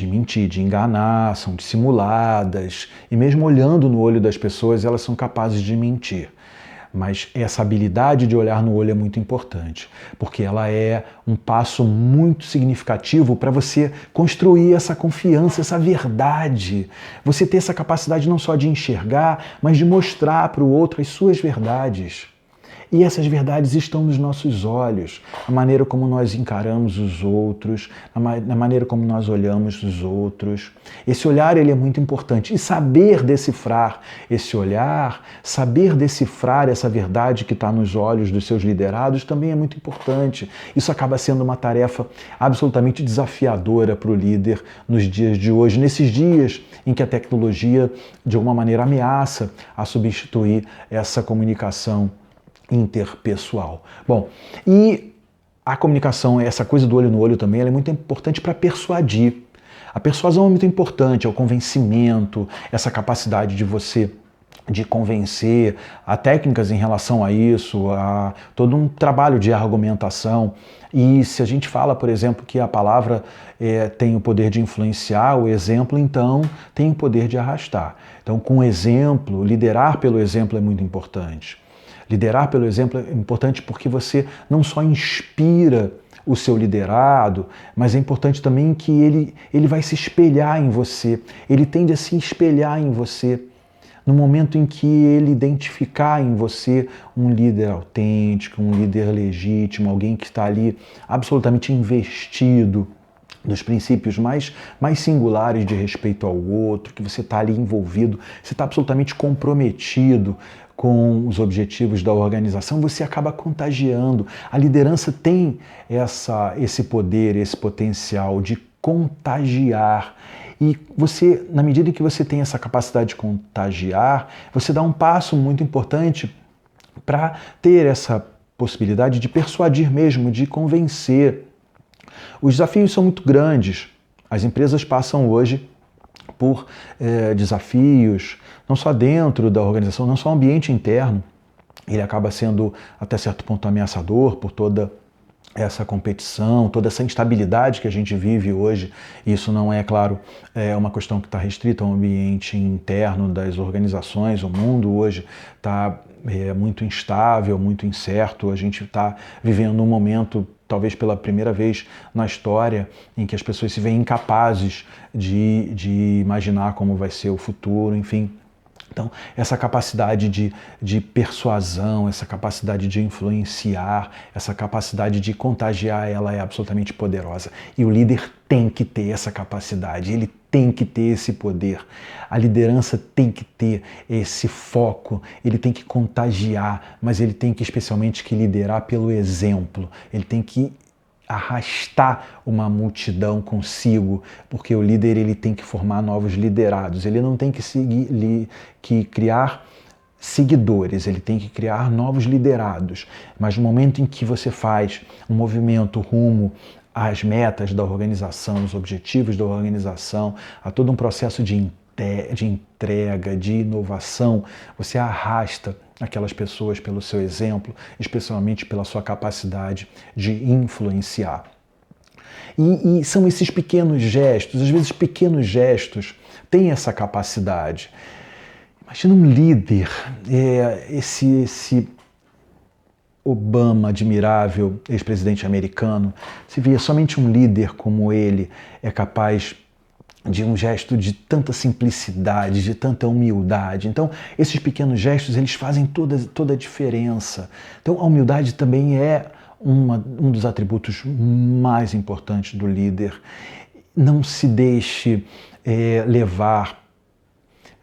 mentir, de enganar, são dissimuladas, e mesmo olhando no olho das pessoas, elas são capazes de mentir. Mas essa habilidade de olhar no olho é muito importante, porque ela é um passo muito significativo para você construir essa confiança, essa verdade. Você ter essa capacidade não só de enxergar, mas de mostrar para o outro as suas verdades. E essas verdades estão nos nossos olhos, a maneira como nós encaramos os outros, na maneira como nós olhamos os outros. Esse olhar ele é muito importante. E saber decifrar esse olhar, saber decifrar essa verdade que está nos olhos dos seus liderados também é muito importante. Isso acaba sendo uma tarefa absolutamente desafiadora para o líder nos dias de hoje, nesses dias em que a tecnologia, de alguma maneira, ameaça a substituir essa comunicação interpessoal. Bom, e a comunicação, essa coisa do olho no olho também, ela é muito importante para persuadir. A persuasão é muito importante, é o convencimento, essa capacidade de você de convencer, há técnicas em relação a isso, há todo um trabalho de argumentação. E se a gente fala, por exemplo, que a palavra tem o poder de influenciar, o exemplo, então, tem o poder de arrastar. Então, com o exemplo, liderar pelo exemplo é muito importante. Liderar pelo exemplo é importante porque você não só inspira o seu liderado, mas é importante também que ele vai se espelhar em você, ele tende a se espelhar em você no momento em que ele identificar em você um líder autêntico, um líder legítimo, alguém que está ali absolutamente investido dos princípios mais singulares de respeito ao outro, que você está ali envolvido, você está absolutamente comprometido com os objetivos da organização, você acaba contagiando. A liderança tem esse poder, esse potencial de contagiar. E você, na medida que você tem essa capacidade de contagiar, você dá um passo muito importante para ter essa possibilidade de persuadir mesmo, de convencer. Os desafios são muito grandes. As empresas passam hoje por desafios, não só dentro da organização, não só o ambiente interno. Ele acaba sendo, até certo ponto, ameaçador por toda essa competição, toda essa instabilidade que a gente vive hoje. Isso não é, claro, uma questão que está restrita ao ambiente interno das organizações. O mundo hoje está muito instável, muito incerto. A gente está vivendo um momento, talvez pela primeira vez na história, em que as pessoas se veem incapazes de imaginar como vai ser o futuro, enfim. Então, essa capacidade de persuasão, essa capacidade de influenciar, essa capacidade de contagiar, ela é absolutamente poderosa. E o líder tem que ter essa capacidade, ele tem que ter esse poder. A liderança tem que ter esse foco, ele tem que contagiar, mas ele tem que especialmente que liderar pelo exemplo. Ele tem que arrastar uma multidão consigo, porque o líder ele tem que formar novos liderados, ele não tem que criar seguidores, ele tem que criar novos liderados. Mas no momento em que você faz um movimento rumo às metas da organização, os objetivos da organização, a todo um processo de entrega, de inovação. Você arrasta aquelas pessoas pelo seu exemplo, especialmente pela sua capacidade de influenciar. E são esses pequenos gestos, às vezes pequenos gestos têm essa capacidade. Imagina um líder, esse Obama, admirável ex-presidente americano, se via somente um líder como ele é capaz de um gesto de tanta simplicidade, de tanta humildade. Então, esses pequenos gestos, eles fazem toda a diferença. Então, a humildade também é um dos atributos mais importantes do líder. Não se deixe levar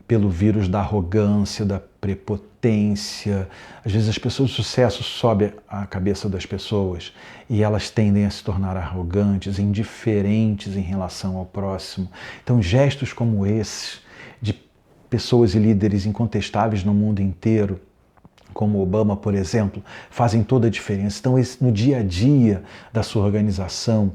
pelo vírus da arrogância, da prepotência. Às vezes as pessoas de sucesso sobem a cabeça das pessoas e elas tendem a se tornar arrogantes, indiferentes em relação ao próximo. Então gestos como esses, de pessoas e líderes incontestáveis no mundo inteiro, como Obama, por exemplo, fazem toda a diferença. Então, no dia a dia da sua organização,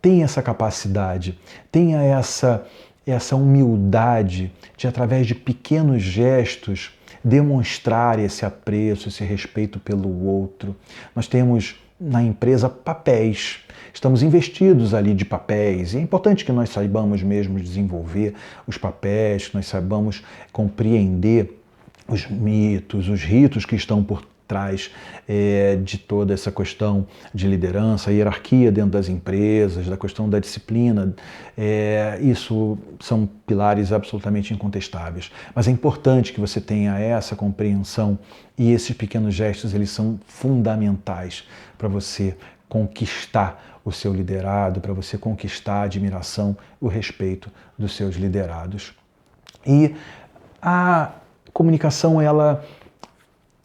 tenha essa capacidade, tenha essa humildade de, através de pequenos gestos, demonstrar esse apreço, esse respeito pelo outro. Nós temos na empresa papéis, estamos investidos ali de papéis, e é importante que nós saibamos mesmo desenvolver os papéis, que nós saibamos compreender os mitos, os ritos que estão por trás de toda essa questão de liderança, hierarquia dentro das empresas, da questão da disciplina. Isso são pilares absolutamente incontestáveis. Mas é importante que você tenha essa compreensão, e esses pequenos gestos, eles são fundamentais para você conquistar o seu liderado, para você conquistar a admiração, o respeito dos seus liderados. E a comunicação, ela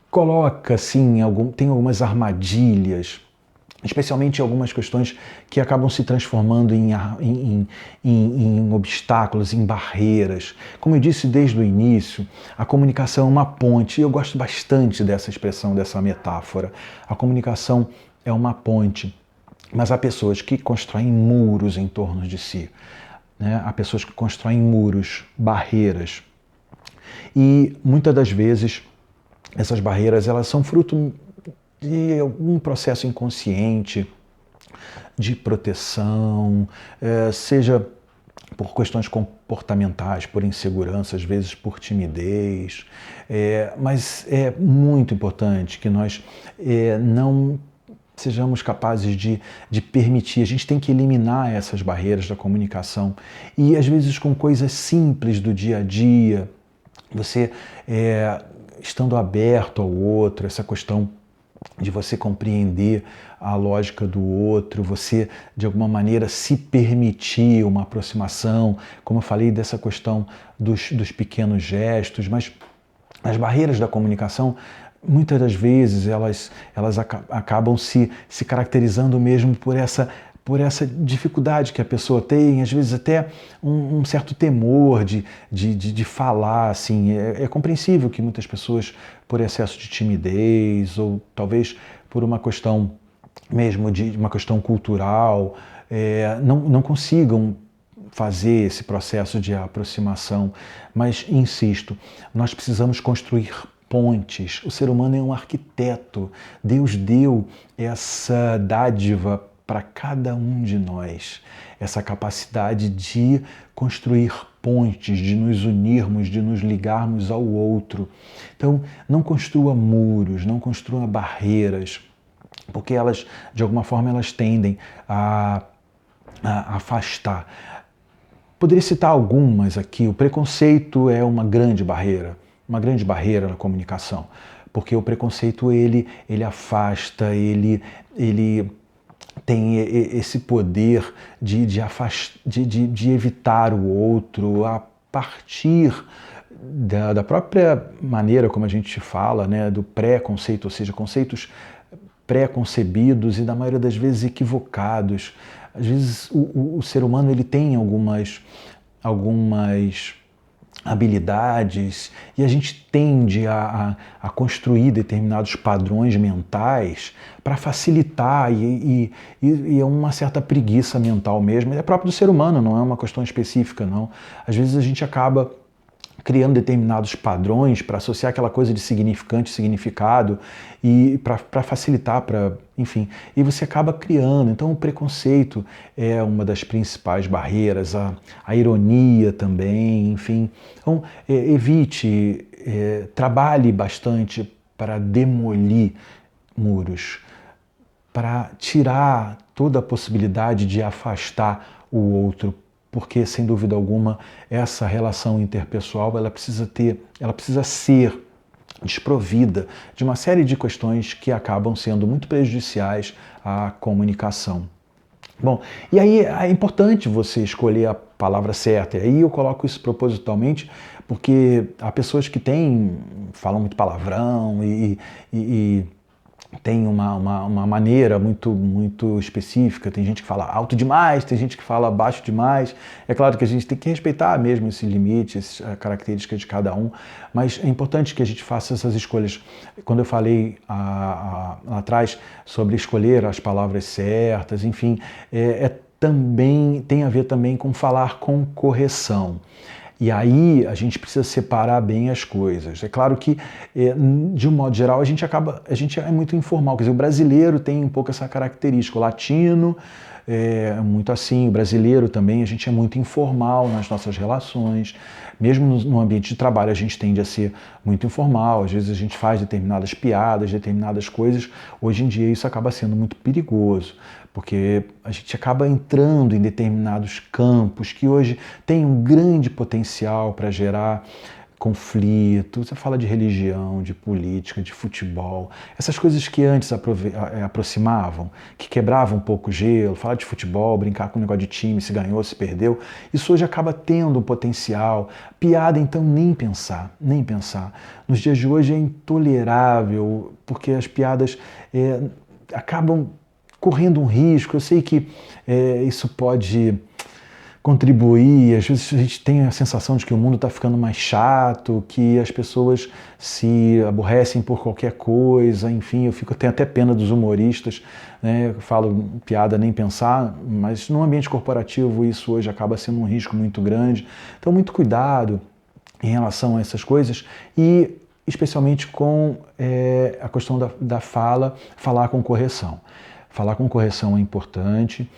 coloca, sim, tem algumas armadilhas, especialmente algumas questões que acabam se transformando em obstáculos, em barreiras. Como eu disse desde o início, a comunicação é uma ponte, e eu gosto bastante dessa expressão, dessa metáfora. A comunicação é uma ponte, mas há pessoas que constroem muros em torno de si, né? Há pessoas que constroem muros, barreiras. E muitas das vezes essas barreiras, elas são fruto de algum processo inconsciente de proteção, seja por questões comportamentais, por insegurança, às vezes por timidez, mas é muito importante que nós não sejamos capazes de permitir. A gente tem que eliminar essas barreiras da comunicação, e às vezes com coisas simples do dia a dia, você estando aberto ao outro, essa questão de você compreender a lógica do outro, você de alguma maneira se permitir uma aproximação, como eu falei dessa questão dos pequenos gestos, mas as barreiras da comunicação, muitas das vezes, elas acabam se caracterizando mesmo por essa dificuldade que a pessoa tem, às vezes até um certo temor de falar, assim. É compreensível que muitas pessoas, por excesso de timidez, ou talvez por uma questão mesmo de uma questão cultural, não consigam fazer esse processo de aproximação. Mas, insisto, nós precisamos construir pontes. O ser humano é um arquiteto. Deus deu essa dádiva para cada um de nós, essa capacidade de construir pontes, de nos unirmos, de nos ligarmos ao outro. Então, não construa muros, não construa barreiras, porque elas, de alguma forma, elas tendem a afastar. Poderia citar algumas aqui. O preconceito é uma grande barreira na comunicação, porque o preconceito ele afasta, ele tem esse poder de evitar o outro a partir da própria maneira como a gente fala, né, do pré-conceito, ou seja, conceitos pré-concebidos e da maioria das vezes equivocados. Às vezes o ser humano ele tem algumas habilidades, e a gente tende a construir determinados padrões mentais para facilitar, e é uma certa preguiça mental mesmo. É próprio do ser humano, não é uma questão específica, não. Às vezes a gente acaba criando determinados padrões para associar aquela coisa de significante, significado, e para facilitar, enfim, e você acaba criando. Então o preconceito é uma das principais barreiras, a ironia também, enfim. Então evite, trabalhe bastante para demolir muros, para tirar toda a possibilidade de afastar o outro, porque, sem dúvida alguma, essa relação interpessoal ela precisa ser desprovida de uma série de questões que acabam sendo muito prejudiciais à comunicação. Bom, e aí é importante você escolher a palavra certa, e aí eu coloco isso propositalmente, porque há pessoas que falam muito palavrão e tem uma maneira muito específica. Tem gente que fala alto demais, tem gente que fala baixo demais. É claro que a gente tem que respeitar mesmo esse limite, essas características de cada um, mas é importante que a gente faça essas escolhas. Quando eu falei lá atrás sobre escolher as palavras certas, enfim, também tem a ver também com falar com correção. E aí a gente precisa separar bem as coisas. É claro que, de um modo geral, a gente é muito informal. Quer dizer, o brasileiro tem um pouco essa característica. O latino é muito assim, o brasileiro também, a gente é muito informal nas nossas relações. Mesmo no ambiente de trabalho, a gente tende a ser muito informal. Às vezes a gente faz determinadas piadas, determinadas coisas. Hoje em dia isso acaba sendo muito perigoso, porque a gente acaba entrando em determinados campos que hoje têm um grande potencial para gerar conflito. Você fala de religião, de política, de futebol, essas coisas que antes aproximavam, que quebravam um pouco o gelo, falar de futebol, brincar com o negócio de time, se ganhou, se perdeu, isso hoje acaba tendo um potencial. Piada, então, nem pensar. Nos dias de hoje é intolerável, porque as piadas acabam correndo um risco. Eu sei que isso pode contribuir, às vezes a gente tem a sensação de que o mundo está ficando mais chato, que as pessoas se aborrecem por qualquer coisa, enfim, eu tenho até pena dos humoristas, né? Eu falo piada nem pensar, mas no ambiente corporativo isso hoje acaba sendo um risco muito grande. Então muito cuidado em relação a essas coisas, e especialmente com a questão da falar com correção. Falar com correção é importante.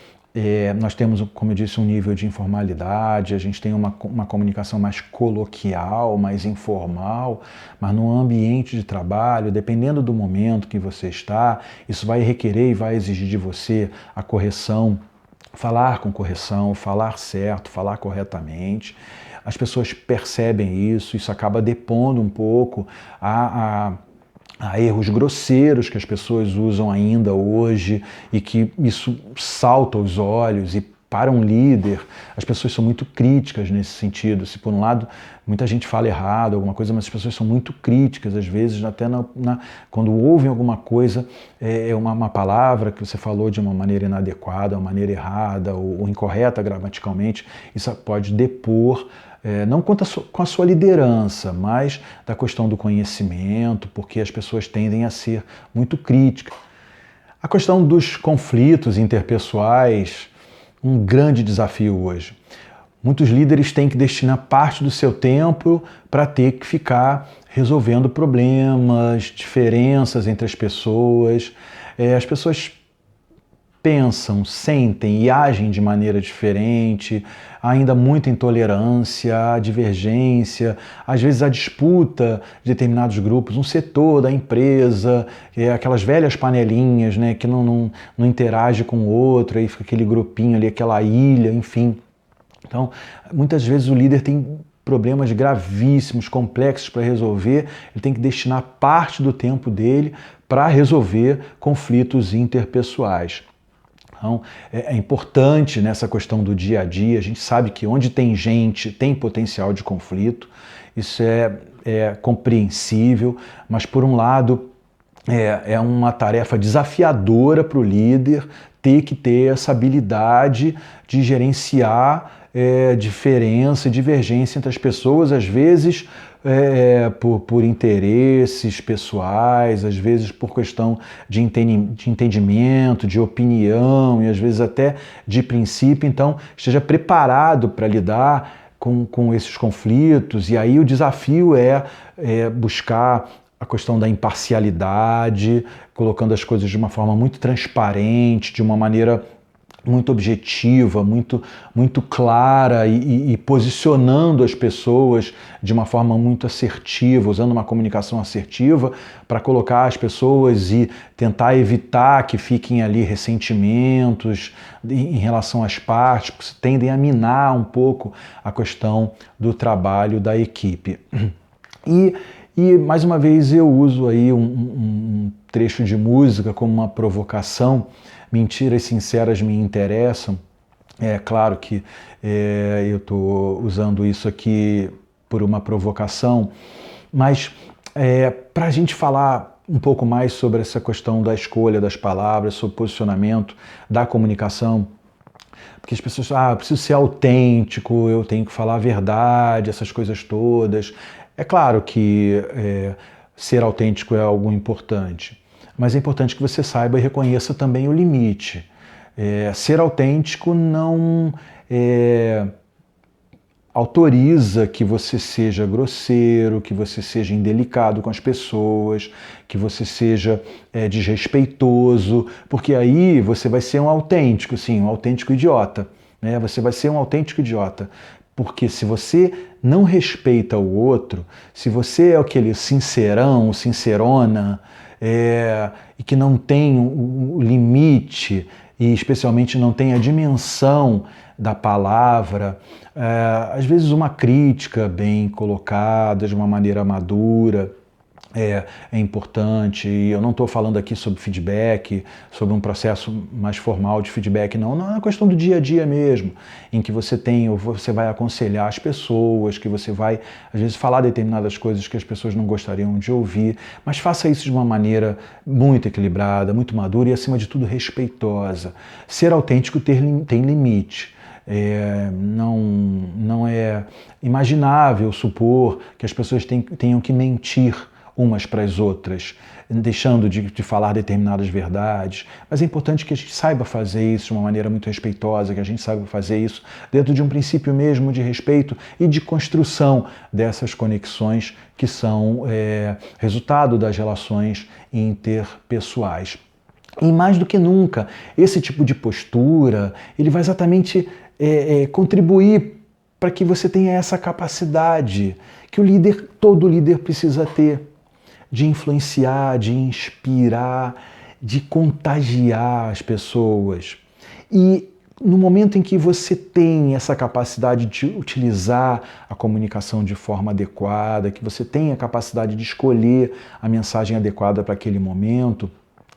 Nós temos, como eu disse, um nível de informalidade, a gente tem uma comunicação mais coloquial, mais informal, mas no ambiente de trabalho, dependendo do momento que você está, isso vai requerer e vai exigir de você a correção, falar com correção, falar certo, falar corretamente. As pessoas percebem isso acaba depondo um pouco a erros grosseiros que as pessoas usam ainda hoje, e que isso salta aos olhos. E para um líder, as pessoas são muito críticas nesse sentido. Se por um lado muita gente fala errado, alguma coisa, mas as pessoas são muito críticas, às vezes até quando ouvem alguma coisa, uma palavra que você falou de uma maneira inadequada, uma maneira errada ou incorreta gramaticalmente, isso pode depor, não com a sua liderança, mas da questão do conhecimento, porque as pessoas tendem a ser muito críticas. A questão dos conflitos interpessoais, um grande desafio hoje. Muitos líderes têm que destinar parte do seu tempo para ter que ficar resolvendo problemas, diferenças entre as pessoas. As pessoas pensam, sentem e agem de maneira diferente, há ainda muita intolerância, há divergência, às vezes a disputa de determinados grupos, um setor da empresa, aquelas velhas panelinhas, né, que não interage com o outro, aí fica aquele grupinho ali, aquela ilha, enfim. Então, muitas vezes o líder tem problemas gravíssimos, complexos para resolver, ele tem que destinar parte do tempo dele para resolver conflitos interpessoais. Então, é importante nessa questão do dia a dia. A gente sabe que onde tem gente, tem potencial de conflito. Isso é compreensível, mas por um lado é uma tarefa desafiadora para o líder ter que ter essa habilidade de gerenciar diferença e divergência entre as pessoas, às vezes por interesses pessoais, às vezes por questão de entendimento, de opinião e às vezes até de princípio. Então, esteja preparado para lidar com esses conflitos, e aí o desafio é buscar a questão da imparcialidade, colocando as coisas de uma forma muito transparente, de uma maneira muito objetiva, muito clara e posicionando as pessoas de uma forma muito assertiva, usando uma comunicação assertiva para colocar as pessoas e tentar evitar que fiquem ali ressentimentos em relação às partes, porque tendem a minar um pouco a questão do trabalho da equipe. E mais uma vez eu uso aí um trecho de música como uma provocação. Mentiras sinceras me interessam. É claro que eu estou usando isso aqui por uma provocação, mas para a gente falar um pouco mais sobre essa questão da escolha das palavras, sobre o posicionamento da comunicação, porque as pessoas falam, eu preciso ser autêntico, eu tenho que falar a verdade, essas coisas todas. É claro que ser autêntico é algo importante, mas é importante que você saiba e reconheça também o limite. Ser autêntico não autoriza que você seja grosseiro, que você seja indelicado com as pessoas, que você seja desrespeitoso, porque aí você vai ser um autêntico, sim, um autêntico idiota. Né? Você vai ser um autêntico idiota. Porque se você não respeita o outro, se você é aquele sincerão, sincerona, e que não tem o limite, e especialmente não tem a dimensão da palavra, às vezes uma crítica bem colocada, de uma maneira madura, é importante. E eu não estou falando aqui sobre feedback, sobre um processo mais formal de feedback, não. Não é uma questão do dia a dia mesmo, em que você vai aconselhar as pessoas, que você vai, às vezes, falar determinadas coisas que as pessoas não gostariam de ouvir, mas faça isso de uma maneira muito equilibrada, muito madura e, acima de tudo, respeitosa. Ser autêntico tem limite. Não é imaginável supor que as pessoas tenham que mentir umas para as outras, deixando de falar determinadas verdades, mas é importante que a gente saiba fazer isso de uma maneira muito respeitosa, que a gente saiba fazer isso dentro de um princípio mesmo de respeito e de construção dessas conexões que são resultado das relações interpessoais. E mais do que nunca, esse tipo de postura, ele vai exatamente contribuir para que você tenha essa capacidade que todo líder precisa ter, de influenciar, de inspirar, de contagiar as pessoas. E no momento em que você tem essa capacidade de utilizar a comunicação de forma adequada, que você tem a capacidade de escolher a mensagem adequada para aquele momento,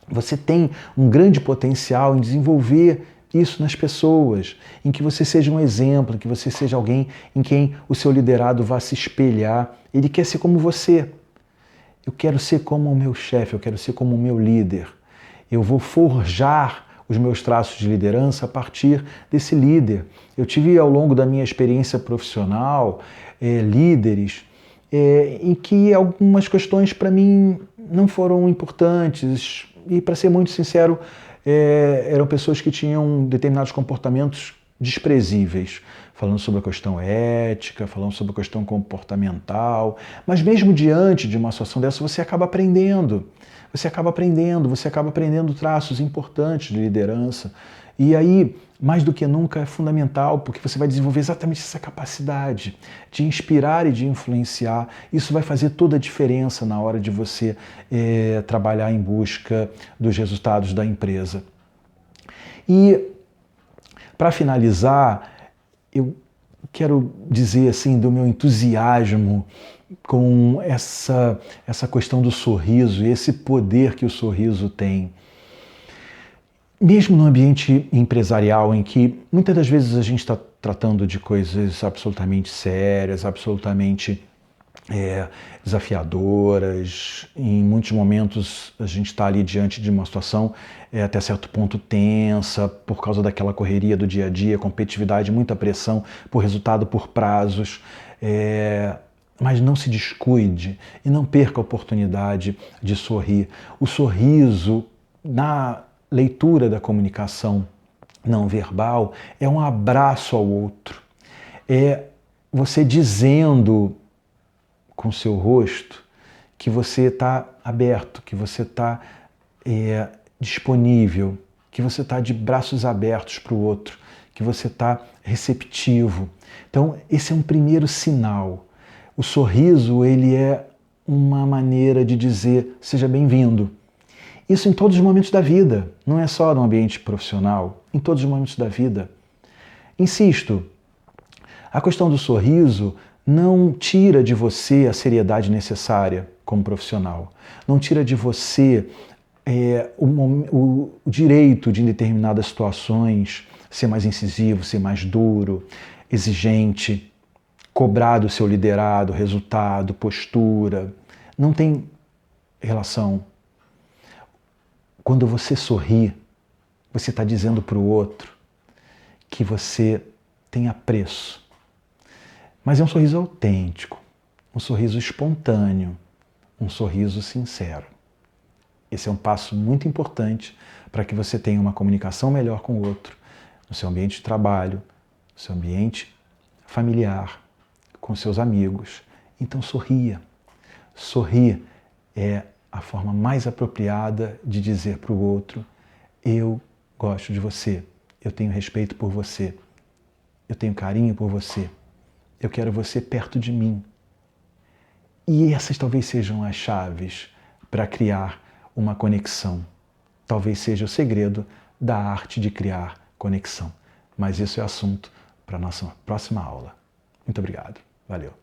você tem um grande potencial em desenvolver isso nas pessoas, em que você seja um exemplo, em que você seja alguém em quem o seu liderado vá se espelhar. Ele quer ser como você. Eu quero ser como o meu chefe, eu quero ser como o meu líder. Eu vou forjar os meus traços de liderança a partir desse líder. Eu tive, ao longo da minha experiência profissional, líderes em que algumas questões para mim não foram importantes e, para ser muito sincero, eram pessoas que tinham determinados comportamentos desprezíveis, falando sobre a questão ética, falando sobre a questão comportamental, mas mesmo diante de uma situação dessa, você acaba aprendendo traços importantes de liderança. E aí, mais do que nunca, é fundamental, porque você vai desenvolver exatamente essa capacidade de inspirar e de influenciar. Isso vai fazer toda a diferença na hora de você trabalhar em busca dos resultados da empresa. E, para finalizar, eu quero dizer assim do meu entusiasmo com essa questão do sorriso e esse poder que o sorriso tem. Mesmo no ambiente empresarial em que muitas das vezes a gente está tratando de coisas absolutamente sérias, absolutamente desafiadoras. Em muitos momentos a gente está ali diante de uma situação até certo ponto tensa, por causa daquela correria do dia a dia, competitividade, muita pressão por resultado, por prazos. Mas não se descuide e não perca a oportunidade de sorrir. O sorriso, na leitura da comunicação não verbal, é um abraço ao outro. É você dizendo com seu rosto que você está aberto, que você está disponível, que você está de braços abertos para o outro, que você está receptivo. Então, esse é um primeiro sinal. O sorriso, ele é uma maneira de dizer seja bem-vindo. Isso em todos os momentos da vida, não é só no ambiente profissional, em todos os momentos da vida. Insisto, a questão do sorriso não tira de você a seriedade necessária como profissional, não tira de você o direito de, em determinadas situações, ser mais incisivo, ser mais duro, exigente, cobrar do seu liderado, resultado, postura. Não tem relação. Quando você sorri, você está dizendo para o outro que você tem apreço. Mas é um sorriso autêntico, um sorriso espontâneo, um sorriso sincero. Esse é um passo muito importante para que você tenha uma comunicação melhor com o outro, no seu ambiente de trabalho, no seu ambiente familiar, com seus amigos. Então sorria. Sorrir é a forma mais apropriada de dizer para o outro: eu gosto de você, eu tenho respeito por você, eu tenho carinho por você, eu quero você perto de mim. E essas talvez sejam as chaves para criar uma conexão. Talvez seja o segredo da arte de criar conexão. Mas isso é assunto para a nossa próxima aula. Muito obrigado. Valeu.